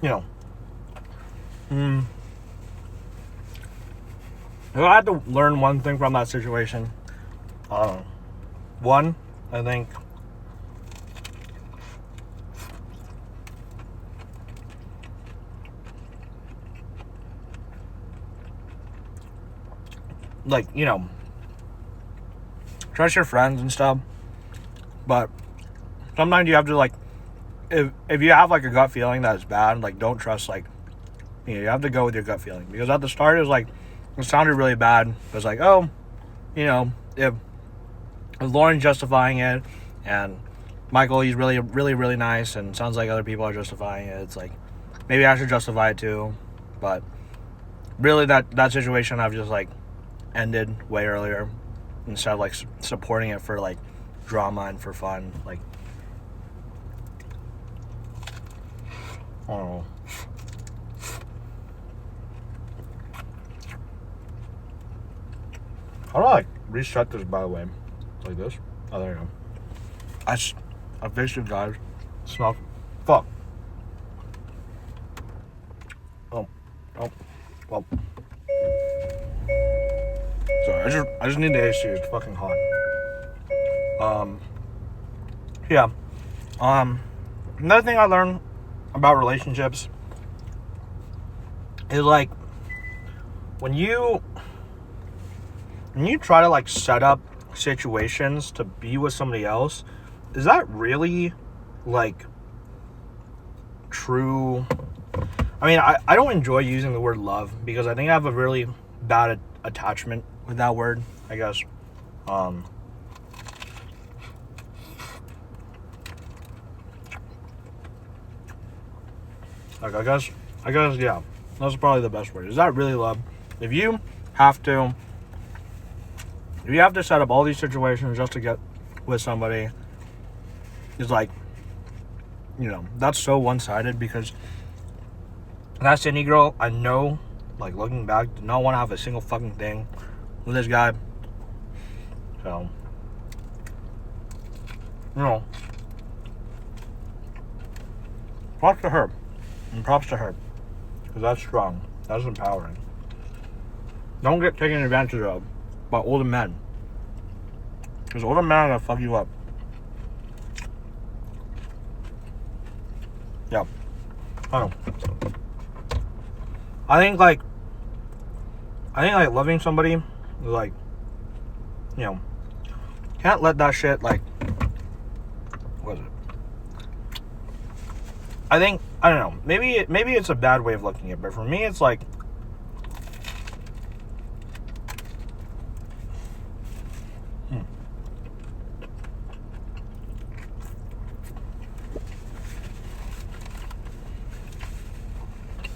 You know, if I had to learn one thing from that situation, one, I think, like, you know, trust your friends and stuff, but sometimes you have to, like, if you have, like, a gut feeling that is bad, like, don't trust, like, you know, you have to go with your gut feeling. Because at the start, it was, like, it sounded really bad. It was like, oh, you know, if Lauren's justifying it, and Michael, he's really, really, really nice, and sounds like other people are justifying it, it's like, maybe I should justify it too. But really, that situation I've just, like, ended way earlier. instead of like supporting it for like drama and for fun. Like, I don't know. How do I like reset this, by the way? Like this? Oh, there you go. I fixed it, guys. Smell. Fuck. Oh. Well. Sorry, I just need the AC. It's fucking hot. Yeah. Another thing I learned about relationships is like when you try to like set up situations to be with somebody else, is that really like true? I mean, I don't enjoy using the word love because I think I have a really bad attachment with that word, I guess. Like, I guess, yeah, that's probably the best word. Is that really love? If you have to set up all these situations just to get with somebody, it's like, you know, that's so one-sided because that Sydney girl, I know, like, looking back, did not want to have a single fucking thing with this guy. So, you know, props to her. And props to her. Because that's strong. That's empowering. Don't get taken advantage of by older men. Because older men are going to fuck you up. Yeah. I don't know. I think like loving somebody is like, you know, can't let that shit like, what is it? I don't know, maybe it's a bad way of looking at it, but for me it's like,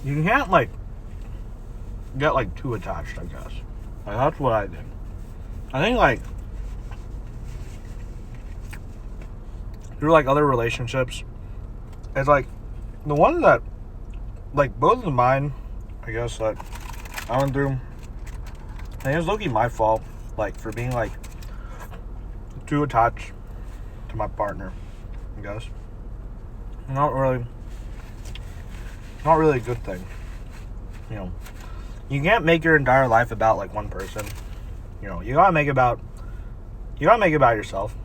you can't like get like too attached, I guess. Like, that's what I did. I think like through like other relationships, it's like the one that like both of mine, I guess, that I went through, I think it's low-key my fault, like for being like too attached to my partner, I guess. Not really a good thing. You know, you can't make your entire life about like one person. You know, you gotta make it about yourself.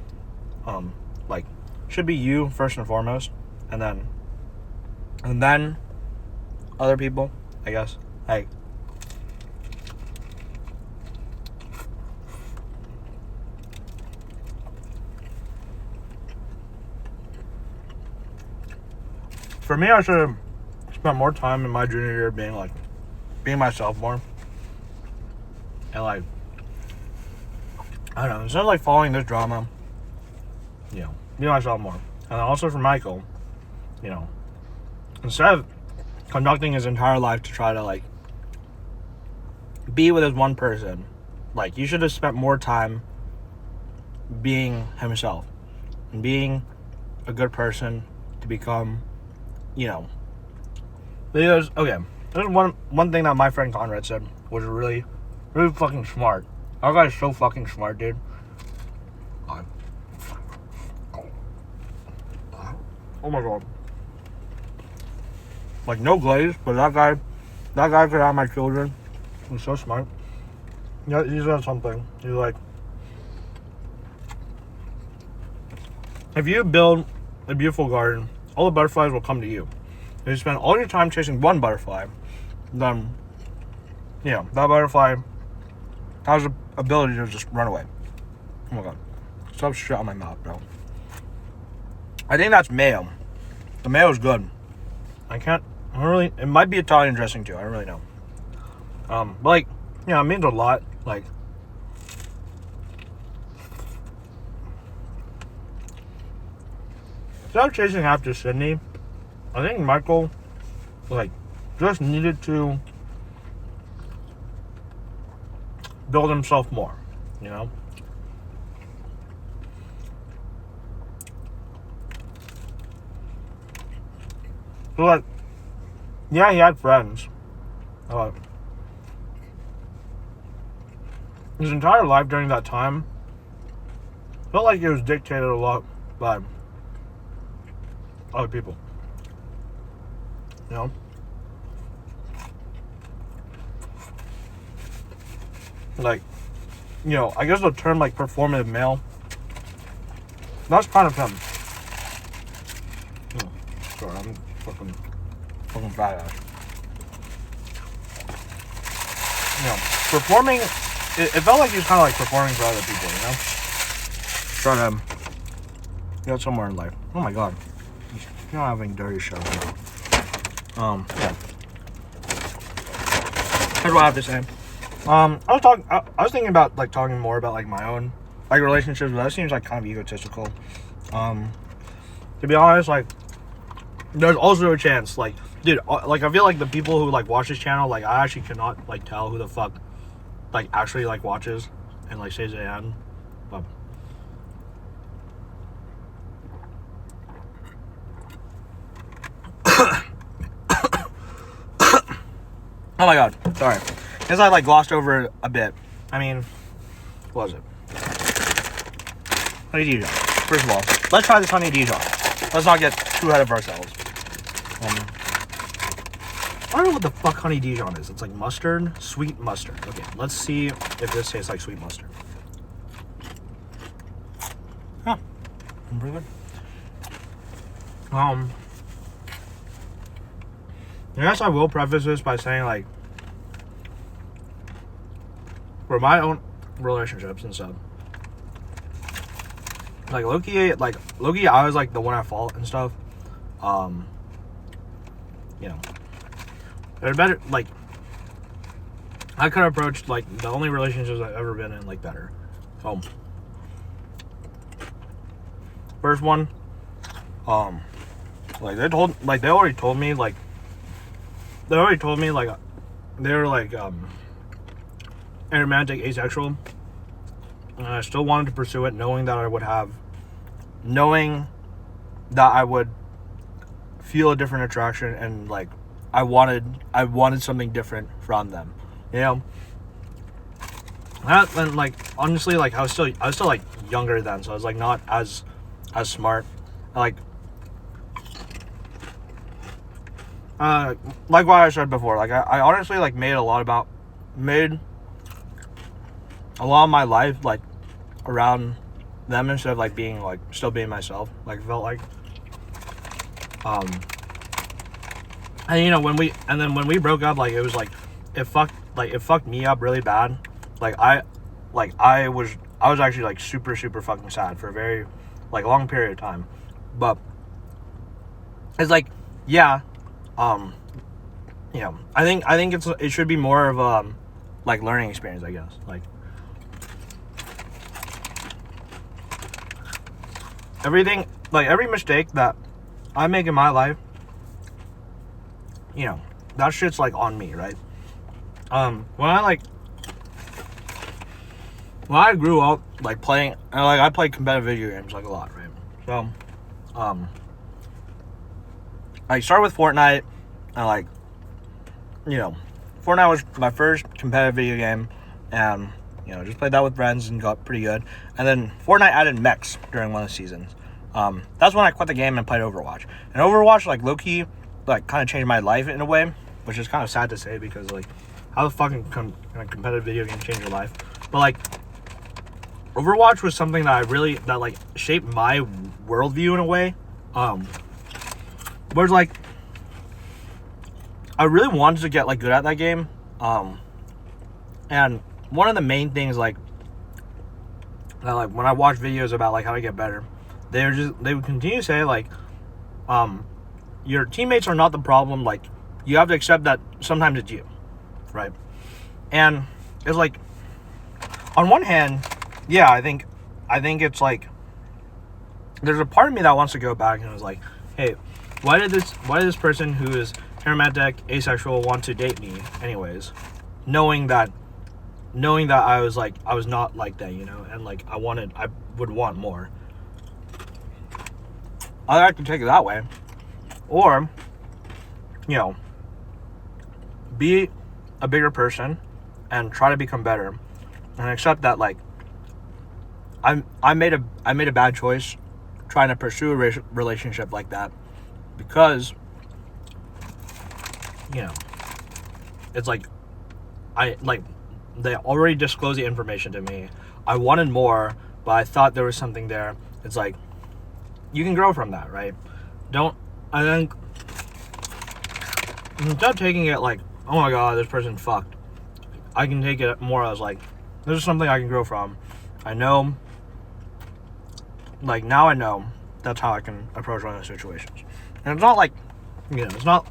Like, should be you first and foremost, and then other people, I guess. Like, for me, I should have spent more time in my junior year being myself more. And like, I don't know, instead of like following this drama, you know, be myself more. And also for Michael, you know, instead of conducting his entire life to try to like be with his one person, like, you should have spent more time being himself and being a good person to become, you know, because, okay, there's one thing that my friend Conrad said was really fucking smart. That guy's so fucking smart, dude. Oh my god. Like, no glaze, but that guy could have my children. He's so smart. Yeah, he said something. He's like, if you build a beautiful garden, all the butterflies will come to you. If you spend all your time chasing one butterfly, then, you know, that butterfly has the ability to just run away. Oh my god. Stop shit on my mouth, bro. I think that's mayo. The mayo is good. It might be Italian dressing too. I don't really know. But like, you know, it means a lot. Like, instead of chasing after Sydney, I think Michael, like, just needed to build himself more, you know? So like, yeah, he had friends. His entire life during that time felt like it was dictated a lot by other people. You know? Like, you know, I guess the term like performative male, that's kind of him. Sorry, I'm fucking fat ass. You know, performing, it felt like he was kind of like performing for other people, you know? Trying to get somewhere in life. Oh my god. You're not having dirty shit. Yeah. That's what I have to say. I was thinking about like talking more about like my own like relationships, but that seems like kind of egotistical. To be honest, like there's also a chance, like, dude, like I feel like the people who like watch this channel, like I actually cannot like tell who the fuck like actually like watches and like says they am. But oh my god, sorry. Because I like glossed over it a bit. I mean, what was it? Honey Dijon. First of all, let's try this honey Dijon. Let's not get too ahead of ourselves. I don't know what the fuck honey Dijon is. It's like mustard, sweet mustard. Okay, let's see if this tastes like sweet mustard. Huh. Pretty good. I guess I will preface this by saying, like, for my own relationships and stuff, like low-key, I was like the one at fault and stuff. You know, they're better. Like, I could have approached like the only relationships I've ever been in like better. First one, like they already told me like they were like aromantic, asexual, and I still wanted to pursue it, knowing that I would feel a different attraction, and like I wanted something different from them, you know. And like honestly, like I was still like younger then, so I was like not as smart, like what I said before, like I honestly like made a lot of my life like around them instead of like being like still being myself. Like it felt like and you know when we broke up, like it was like it fucked me up really bad. Like I was actually like super fucking sad for a very like long period of time. But it's like, yeah, you know, I think it should be more of like learning experience, I guess. Like everything, like every mistake that I make in my life, you know, that shit's like on me, right? When I grew up like playing, I played competitive video games like a lot, right? So I started with Fortnite, and like, you know, Fortnite was my first competitive video game, and you know, just played that with friends and got pretty good. And then Fortnite added mechs during one of the seasons. That's when I quit the game and played Overwatch. And Overwatch, like, low-key, like, kind of changed my life in a way, which is kind of sad to say because, like, how the fuck can a competitive video game change your life? But, like, Overwatch was something that like, shaped my worldview in a way. Whereas, like, I really wanted to get, like, good at that game. And one of the main things, like, that, like, when I watch videos about, like, how to get better, they would continue to say, like, your teammates are not the problem. Like, you have to accept that sometimes it's you, right? And it's like, on one hand, yeah, I think it's like, there's a part of me that wants to go back and was like, hey, why did this person who is aromantic, asexual want to date me anyways, knowing that I was not like that, you know, and like I would want more. I'd like to take it that way, or you know, be a bigger person and try to become better, and accept that, like, I made a bad choice trying to pursue a relationship like that, because, you know, it's like, they already disclosed the information to me. I wanted more, but I thought there was something there. It's like, you can grow from that, right? I think, instead of taking it like, oh my god, this person fucked, I can take it more as like, this is something I can grow from. I know, like, now I know that's how I can approach one of those situations. And it's not like, you know, it's not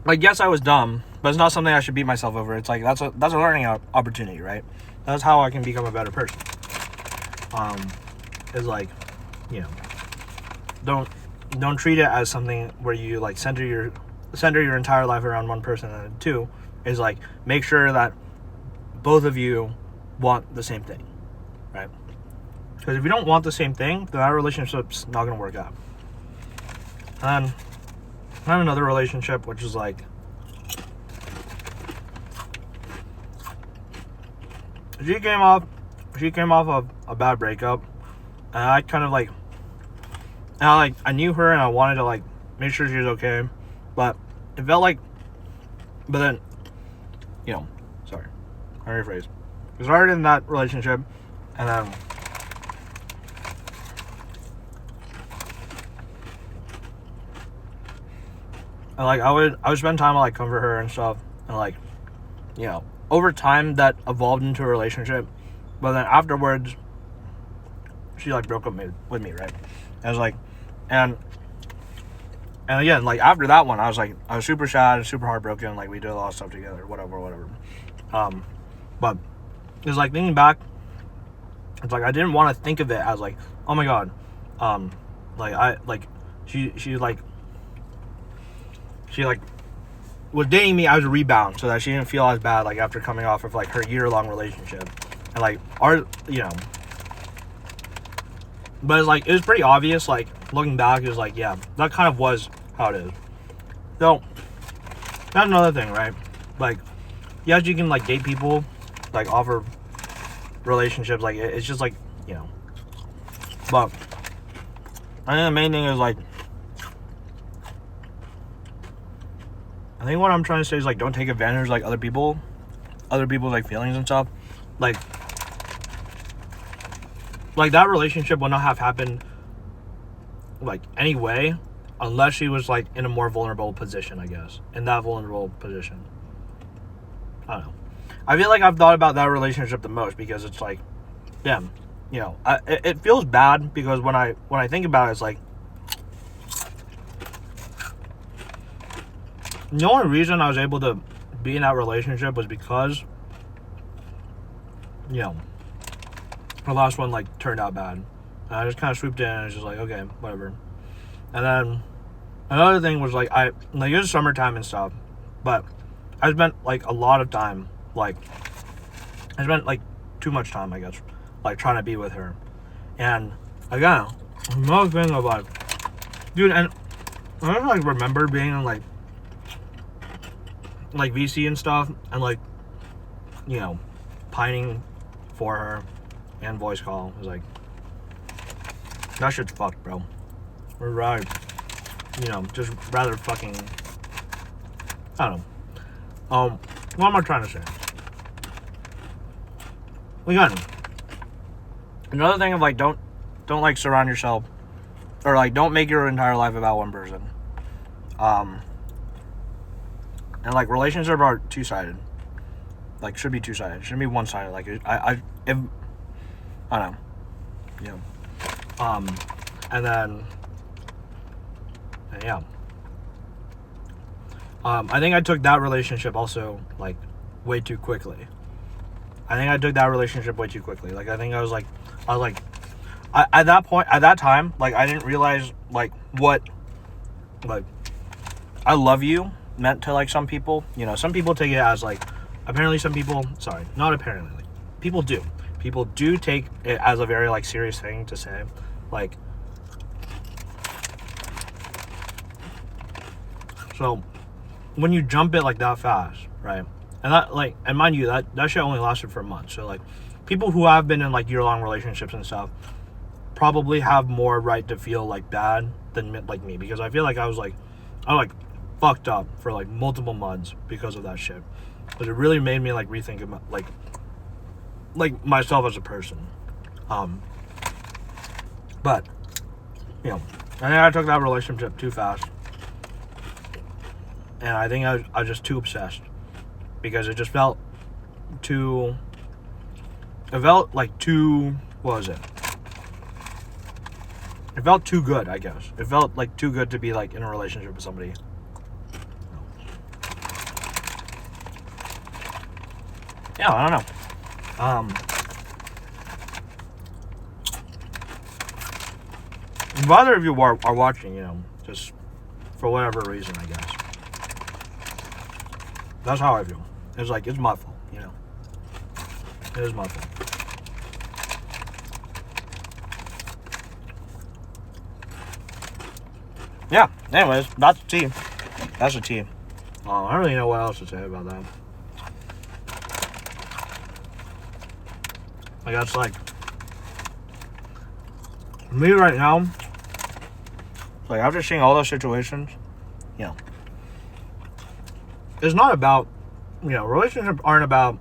like, yes, I was dumb, but it's not something I should beat myself over. It's like, that's a learning opportunity, right? That's how I can become a better person. Is like, you know, don't treat it as something where you like center your entire life around one person. And two is like, make sure that both of you want the same thing, right? Because if you don't want the same thing, then that relationship's not gonna work out. And I have another relationship which is like, she came off of a bad breakup, and I kind of like, and I knew her and I wanted to like make sure she was okay, but it felt like, but then, you know, sorry, I rephrase. We started in that relationship, and then and like I would spend time to like comfort her and stuff, and like, you know, over time that evolved into a relationship, but then afterwards she like broke up with me, right? I was like, and again, like, after that one, I was super sad, super heartbroken. Like, we did a lot of stuff together, whatever. But it's like, thinking back, it's like, I didn't want to think of it as like, oh my god, she was dating me as a rebound, so that she didn't feel as bad, like, after coming off of like her year-long relationship, and like you know. But it's like, it was pretty obvious, like, looking back, it was like, yeah, that kind of was how it is. So, that's another thing, right? Like, yes, you can, like, date people, like, offer relationships, like, it's just, like, you know. But I think the main thing is, like, I think what I'm trying to say is, like, don't take advantage of, like, other people's, like, feelings and stuff. Like, that relationship would not have happened, like, anyway, unless she was, like, in a more vulnerable position, I guess. In that vulnerable position. I don't know. I feel like I've thought about that relationship the most, because it's like, damn, you know, it feels bad, because when I think about it, it's like, the only reason I was able to be in that relationship was because, you know, the last one, like, turned out bad. And I just kind of swooped in, and it's just like, okay, whatever. And then another thing was, like, it was summertime and stuff, but I spent, like, a lot of time, like, I spent, like, too much time, I guess, like, trying to be with her. And again, another thing of, like, dude, and I don't, like, remember being in, like VC and stuff, and, like, you know, pining for her and voice call. It was like, that shit's fucked, bro. We're right. You know, just rather fucking, I don't know. What am I trying to say? Again, another thing of, like, don't like surround yourself, or like, don't make your entire life about one person. And like, relationships are two-sided. Like, should be two-sided. Shouldn't be one-sided. Like, I don't know. You know. And then, yeah. I think I took that relationship also, like, way too quickly. Like, I think I was like, at that time, like, I didn't realize, like, what, like, I love you meant to, like, some people. You know, some people take it as, like, apparently some people, sorry, not apparently, like, people do take it as a very, like, serious thing to say. Like, So when you jump it like that fast, right? And that like, and mind you, that shit only lasted for a month. So like, people who have been in like year-long relationships and stuff probably have more right to feel like bad than like me, because I feel like I was fucked up for like multiple months because of that shit. But it really made me like rethink about like myself as a person. But you know, I think I took that relationship too fast, and I think I was just too obsessed, because it just felt too. It felt like too. What was it? It felt too good, I guess. It felt like too good to be like in a relationship with somebody. Yeah, I don't know. If either of you are watching, you know, just for whatever reason, I guess. That's how I feel. It's like, it's my fault, you know. It is my fault. Yeah, anyways, that's the tea. That's the tea. I don't really know what else to say about that. I guess, like, me right now, like, after seeing all those situations, you know, it's not about, you know, relationships aren't about,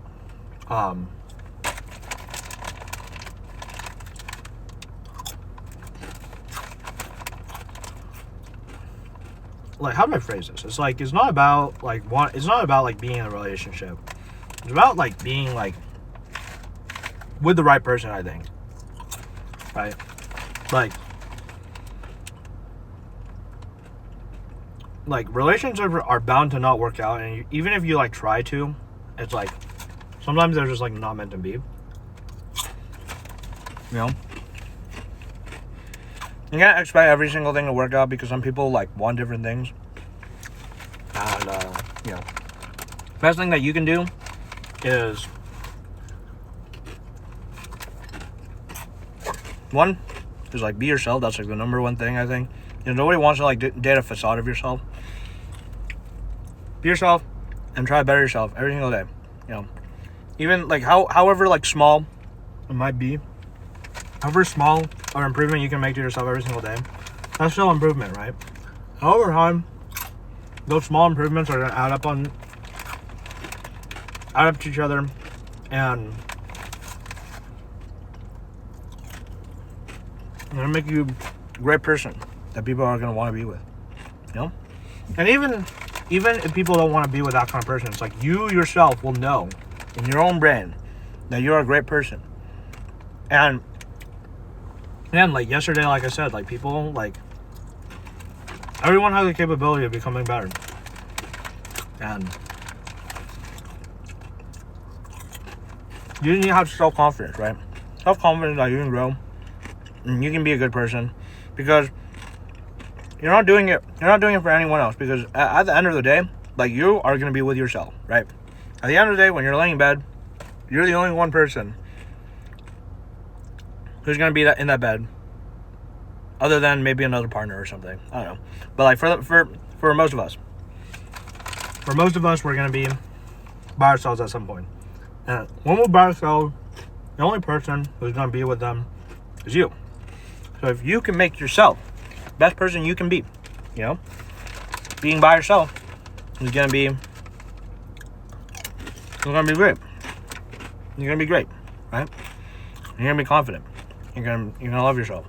like, how do I phrase this? It's like, it's not about, like, it's not about, like, being in a relationship. It's about, like, being, like, with the right person, I think. Right? Like relationships are bound to not work out, and even if you, like, try to, it's like, sometimes they're just, like, not meant to be. You know? You can't expect every single thing to work out, because some people, like, want different things. And, you know, best thing that you can do is, one, is, like, be yourself. That's, like, the number one thing, I think. You know, nobody wants to, like, date a facade of yourself. Be yourself and try to better yourself every single day. You know, even, like, however, like, small it might be, however small or improvement you can make to yourself every single day, that's still improvement, right? Over time, those small improvements are gonna add up to each other, and they're gonna make you a great person that people are gonna want to be with. You know? And even if people don't want to be with that kind of person, it's like, you yourself will know in your own brain that you're a great person. And like yesterday, like I said, like, people, like, everyone has the capability of becoming better. And you need to have self-confidence, right? Self-confidence that you can grow and you can be a good person, because you're not doing it for anyone else, because at the end of the day, like, you are going to be with yourself, right? At the end of the day, when you're laying in bed, you're the only one person who's going to be in that bed, other than maybe another partner or something. I don't know. But, like, for most of us, we're going to be by ourselves at some point. And when we're by ourselves, the only person who's going to be with them is you. So if you can make yourself the best person you can be, you know, being by yourself is going to be great. You're going to be great, right? You're going to be confident. You're going to love yourself.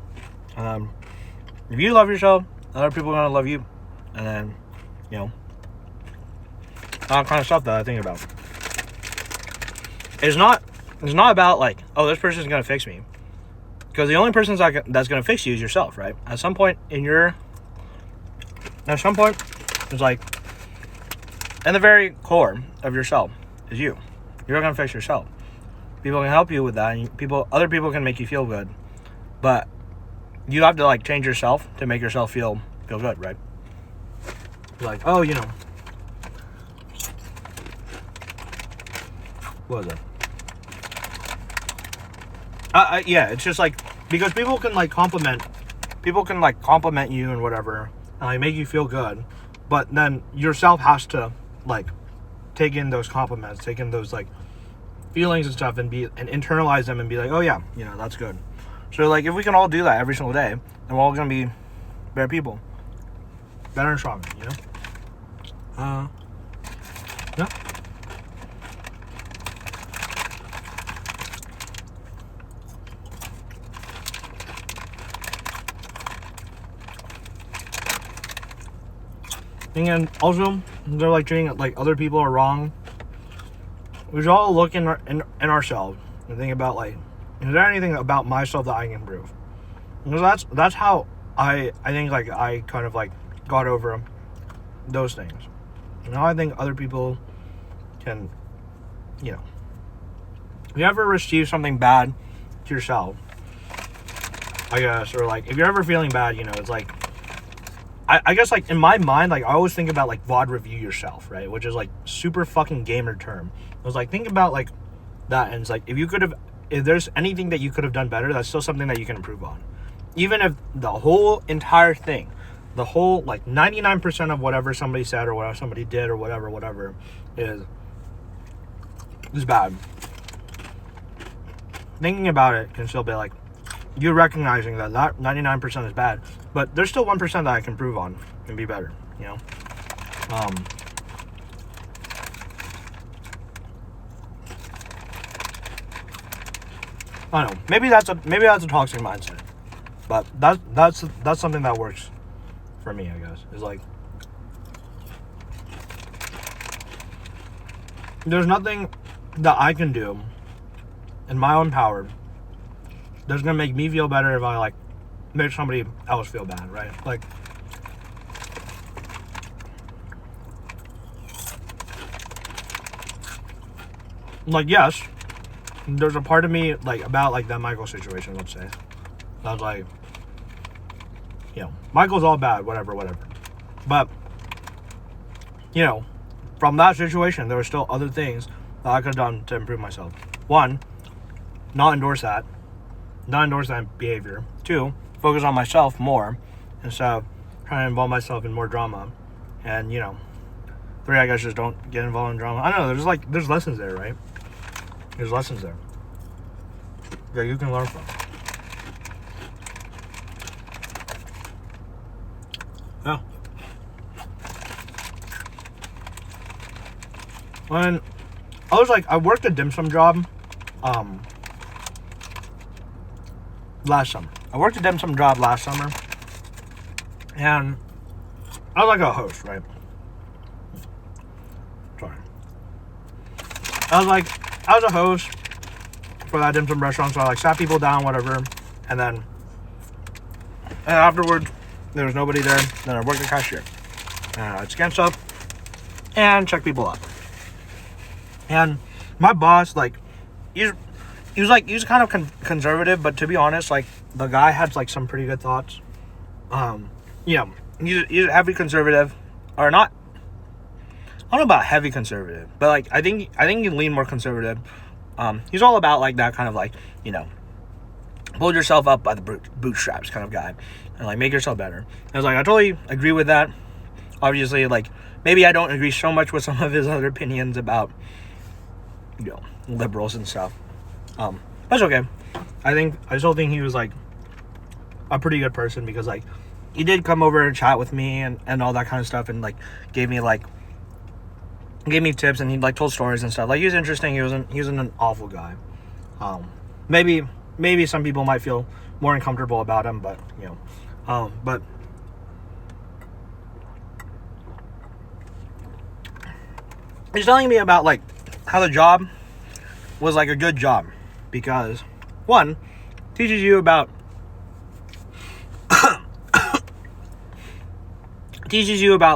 If you love yourself, other people are going to love you. And then, you know, all kind of stuff that I think about. It's not about, like, oh, this person's going to fix me. Because the only person that's going to fix you is yourself, right? At some point, it's like, in the very core of yourself is you. You're going to fix yourself. People can help you with that, and other people can make you feel good. But you have to, like, change yourself to make yourself feel good, right? Like, oh, you know, what was it? Yeah, it's just like, because people can compliment you and whatever, and, like, make you feel good, but then yourself has to like take in those compliments, take in those like feelings and stuff, and internalize them and be like, oh yeah, you know, that's good. So like if we can all do that every single day, then we're all gonna be better people, better and stronger, you know. Yeah. And also, they're like treating it like other people are wrong. We should all look in ourselves and think about like, is there anything about myself that I can improve? Because that's how I think like I kind of like got over those things. Now I think other people can, you know, if you ever receive something bad to yourself, I guess, or like if you're ever feeling bad, you know, it's like, I guess like in my mind, like I always think about like VOD review yourself, right? Which is like super fucking gamer term. I was like, think about like that, and it's like if there's anything that you could have done better, that's still something that you can improve on. Even if the whole entire thing, the whole like 99% of whatever somebody said or whatever somebody did or whatever is bad. Thinking about it can still be like, you recognizing that 99% is bad, but there's still 1% that I can improve on and be better, you know. I don't know. Maybe that's a toxic mindset, but that's something that works for me, I guess. Is like, there's nothing that I can do in my own power that's gonna make me feel better if I like make somebody else feel bad, right? Like yes, there's a part of me like about like that Michael situation, let's say. I was like, you know, Michael's all bad, whatever. But you know, from that situation, there were still other things that I could have done to improve myself. One, not endorse that behavior. Two, focus on myself more instead of trying to involve myself in more drama. And you know, three, I guess just don't get involved in drama. I don't know, there's lessons there, right? There's lessons there that you can learn from. Yeah. When I worked a dim sum job last summer. And I was like a host, right? Sorry. I was a host for that dim sum restaurant, so I like sat people down, whatever, and afterwards there was nobody there. Then I worked the cashier. I'd scan stuff and check people up. And my boss, like, he was kind of conservative, but to be honest, like, the guy had like some pretty good thoughts. You know, he's heavy conservative, or not. I don't know about heavy conservative, but like I think you lean more conservative. He's all about like that kind of like, you know, hold yourself up by the bootstraps kind of guy, and like make yourself better. I was like, I totally agree with that. Obviously, like maybe I don't agree so much with some of his other opinions about, you know, liberals and stuff. That's okay. I still think he was like a pretty good person, because like he did come over and chat with me and all that kind of stuff, and like gave me tips, and he like told stories and stuff. Like, he was interesting. He wasn't an awful guy. Maybe some people might feel more uncomfortable about him, but you know, but he's telling me about like how the job was like a good job, because one, teaches you about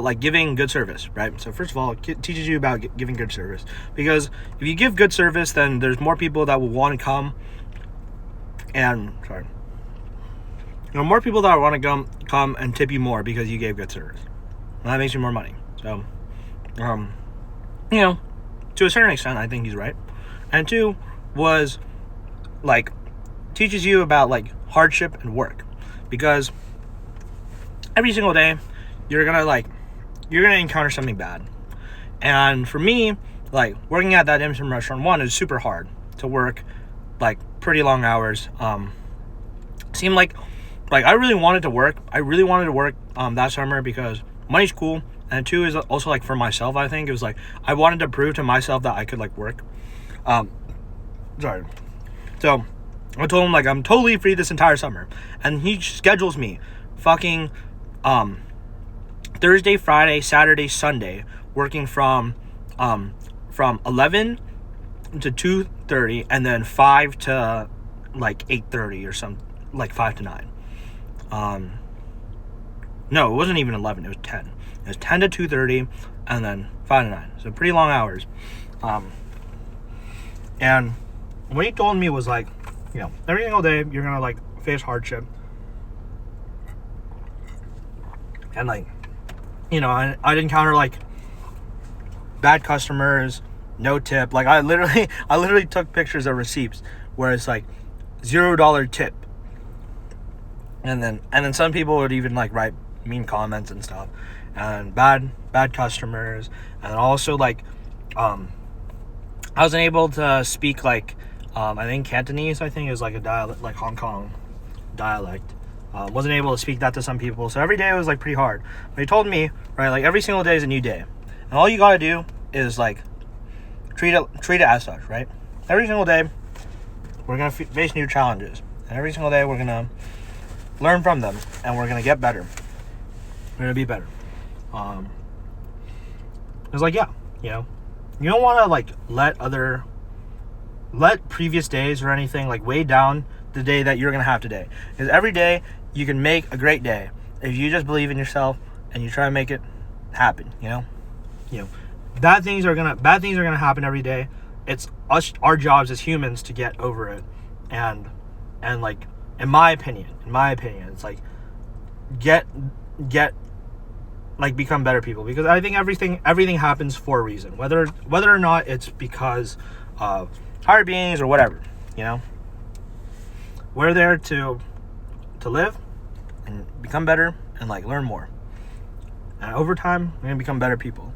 like giving good service, right? So first of all, it teaches you about giving good service, because if you give good service, then there's more people that will want to come, more people that want to come and tip you more because you gave good service. And that makes you more money. So, you know, to a certain extent, I think he's right. And two was like teaches you about like hardship and work, because every single day you're gonna like you're gonna encounter something bad. And for me, like working at that dim sum restaurant, one, is super hard to work, like pretty long hours. Seemed like I really wanted to work. That summer because money's cool, and two is also like for myself. I think it was like I wanted to prove to myself that I could like work. Sorry. So I told him like I'm totally free this entire summer, and he schedules me fucking Thursday, Friday, Saturday, Sunday, working from 11 to 2:30, and then 5 to like 8:30 or something, like 5 to 9. No, it wasn't even 11, it was 10. It was 10 to 2:30, and then 5 to 9. So pretty long hours. And what he told me was like, you know, every single day you're gonna like face hardship. And like, you know, I'd encounter like bad customers, no tip. Like I literally took pictures of receipts where it's like $0 tip. And then some people would even like write mean comments and stuff, and bad customers. And also like I wasn't able to speak like I think Cantonese, I think, is like a dialect, like Hong Kong dialect. Wasn't able to speak that to some people, so every day was like pretty hard. But he told me, right, like every single day is a new day, and all you gotta do is like treat it as such, right? Every single day we're gonna face new challenges, and every single day we're gonna learn from them, and we're gonna get better. We're gonna be better. It's like, yeah, you know, you don't want to like let previous days or anything like weigh down the day that you're gonna have today, because every day you can make a great day if you just believe in yourself and you try to make it happen. You know, bad things are gonna happen every day. It's our jobs as humans to get over it, and like in my opinion, it's like get like become better people, because I think everything happens for a reason, whether or not it's because of higher beings or whatever. You know, we're there to live and become better and like learn more, and over time we're gonna become better people.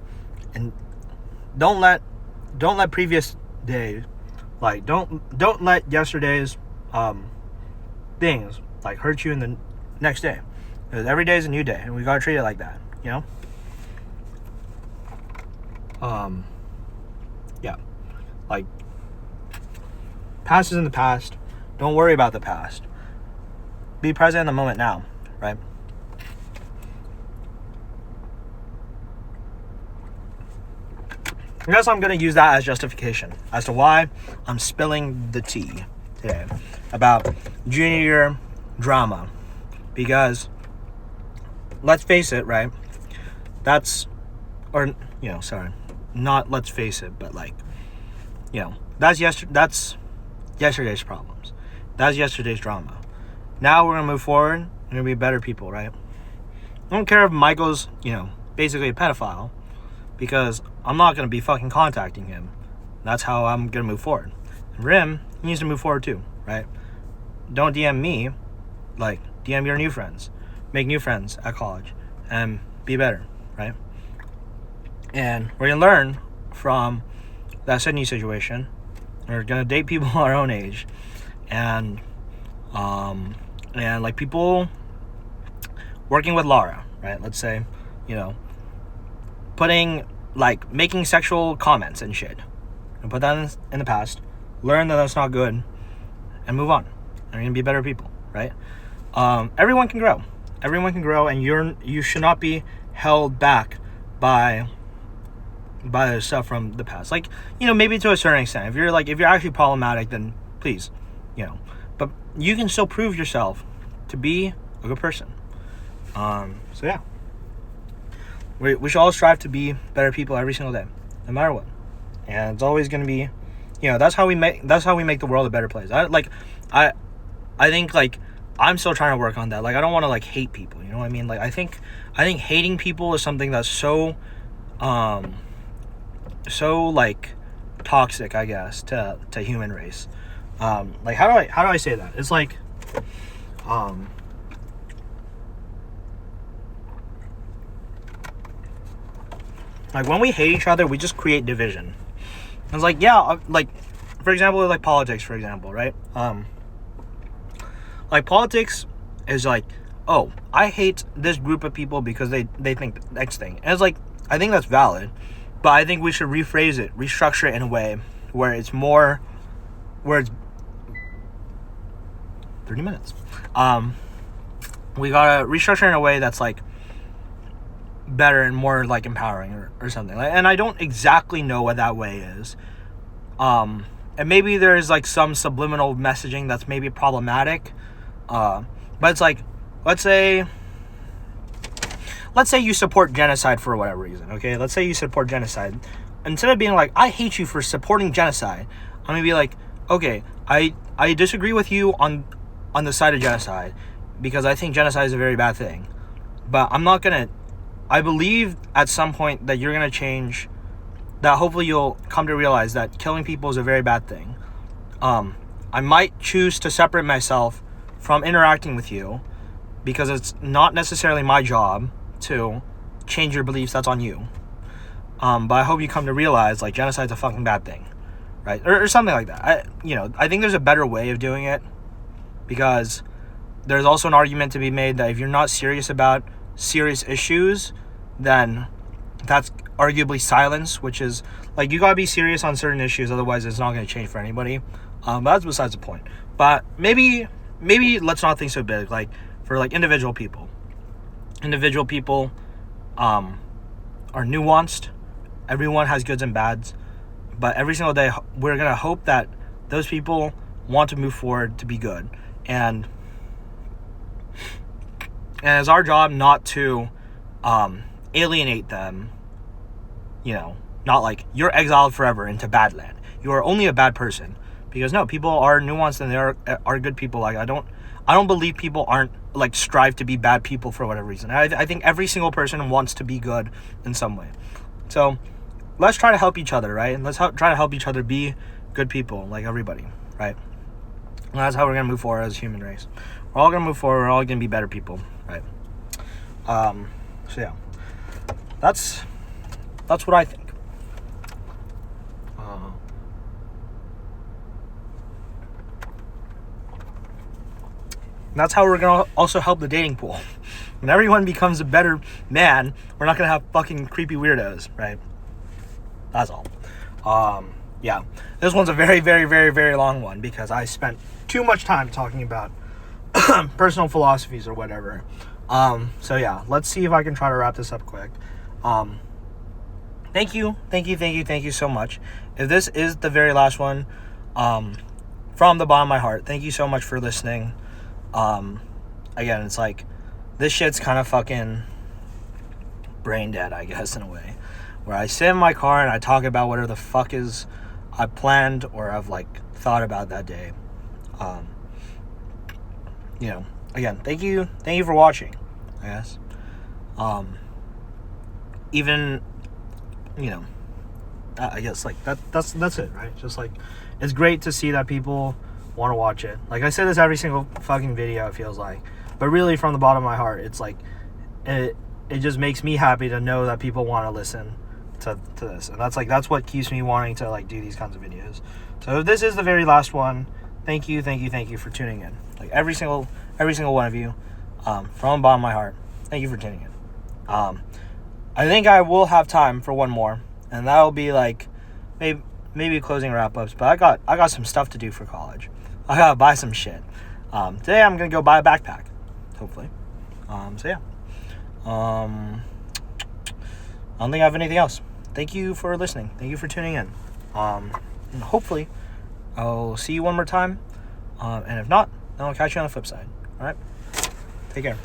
And don't let previous days, like don't let yesterday's things like hurt you in the next day, because every day is a new day, and we gotta treat it like that, you know. Yeah, like past is in the past. Don't worry about the past. Be present in the moment now, right? I guess I'm going to use that as justification as to why I'm spilling the tea today about junior year drama. Because, let's face it, right? Not let's face it, but like, you know, that's yesterday's problems. That's yesterday's drama. Now we're going to move forward. We're going to be better people, right? I don't care if Michael's, you know, basically a pedophile, because I'm not going to be fucking contacting him. That's how I'm going to move forward. And Rim, he needs to move forward too, right? Don't DM me. Like, DM your new friends. Make new friends at college. And be better, right? And we're going to learn from that Sydney situation. We're going to date people our own age. And like people working with Laura, right? Let's say, you know, making sexual comments and shit, and put that in the past, learn that that's not good, and move on. You're gonna be better people, right? Everyone can grow, and you should not be held back by the stuff from the past. Like, you know, maybe to a certain extent, if you're actually problematic, then please, you know, but you can still prove yourself to be a good person. So yeah. We should all strive to be better people every single day, no matter what. And it's always going to be, you know, that's how we make the world a better place. I think like I'm still trying to work on that. Like, I don't want to like hate people, you know what I mean? Like, I think hating people is something that's so like toxic, I guess, to human race. Like, how do I say that? It's like Like, when we hate each other, we just create division. It's like, yeah, like, for example, like politics, for example, right? Like, politics is like, oh, I hate this group of people because they think X thing. And it's like, I think that's valid, but I think we should rephrase it, restructure it in a way where it's 30 minutes. We gotta restructure in a way that's like better and more like empowering or something. And I don't exactly know what that way is. And maybe there's like some subliminal messaging that's maybe problematic. But it's like, let's say you support genocide for whatever reason, okay? Let's say you support genocide. Instead of being like, I hate you for supporting genocide, I'm gonna be like, okay, I disagree with you on the side of genocide because I think genocide is a very bad thing. But I believe at some point that you're gonna change, that hopefully you'll come to realize that killing people is a very bad thing. I might choose to separate myself from interacting with you because it's not necessarily my job to change your beliefs. That's on you. But I hope you come to realize, like, genocide's a fucking bad thing, right? Or something like that. I think there's a better way of doing it, because there's also an argument to be made that if you're not serious about serious issues, then that's arguably silence, which is, like, you gotta be serious on certain issues, otherwise it's not gonna change for anybody. But that's besides the point. But maybe let's not think so big, like, for, like, individual people. Individual people are nuanced. Everyone has goods and bads, but every single day we're gonna hope that those people want to move forward to be good, and it's our job not to alienate them. Not like, you're exiled forever into bad land, you are only a bad person, because no, people are nuanced and they are good people. Like, I don't believe people aren't, like, strive to be bad people for whatever reason. I think every single person wants to be good in some way. So let's try to help each other, right? And let's try to help each other be good people, like everybody, right? And that's how we're going to move forward as a human race. We're all going to move forward. We're all going to be better people, right? So yeah, that's what I think. That's how we're going to also help the dating pool. When everyone becomes a better man, we're not going to have fucking creepy weirdos, right? That's all. Yeah. This one's a very, very, very, very long one because I spent too much time talking about personal philosophies or whatever. So yeah, let's see if I can try to wrap this up quick. Thank you so much. If this is the very last one, from the bottom of my heart, thank you so much for listening. Again, it's like, this shit's kind of fucking brain dead, I guess, in a way, where I sit in my car and I talk about whatever the fuck is I planned or I've, like, thought about that day. Again, thank you for watching, I guess. I guess, like, that's it, right? Just, like, it's great to see that people want to watch it. Like, I say this every single fucking video, it feels like, but really from the bottom of my heart, it's like, it just makes me happy to know that people want to listen to this, and that's what keeps me wanting to, like, do these kinds of videos. So if this is the very last one, thank you for tuning in. Like, every single one of you, from the bottom of my heart, thank you for tuning in. I think I will have time for one more, and that'll be, like, maybe closing wrap-ups, but I got some stuff to do for college. I gotta buy some shit. Today I'm gonna go buy a backpack, hopefully. So yeah. I don't think I have anything else. Thank you for listening. Thank you for tuning in. And hopefully I'll see you one more time. And if not, then I'll catch you on the flip side. All right? Take care.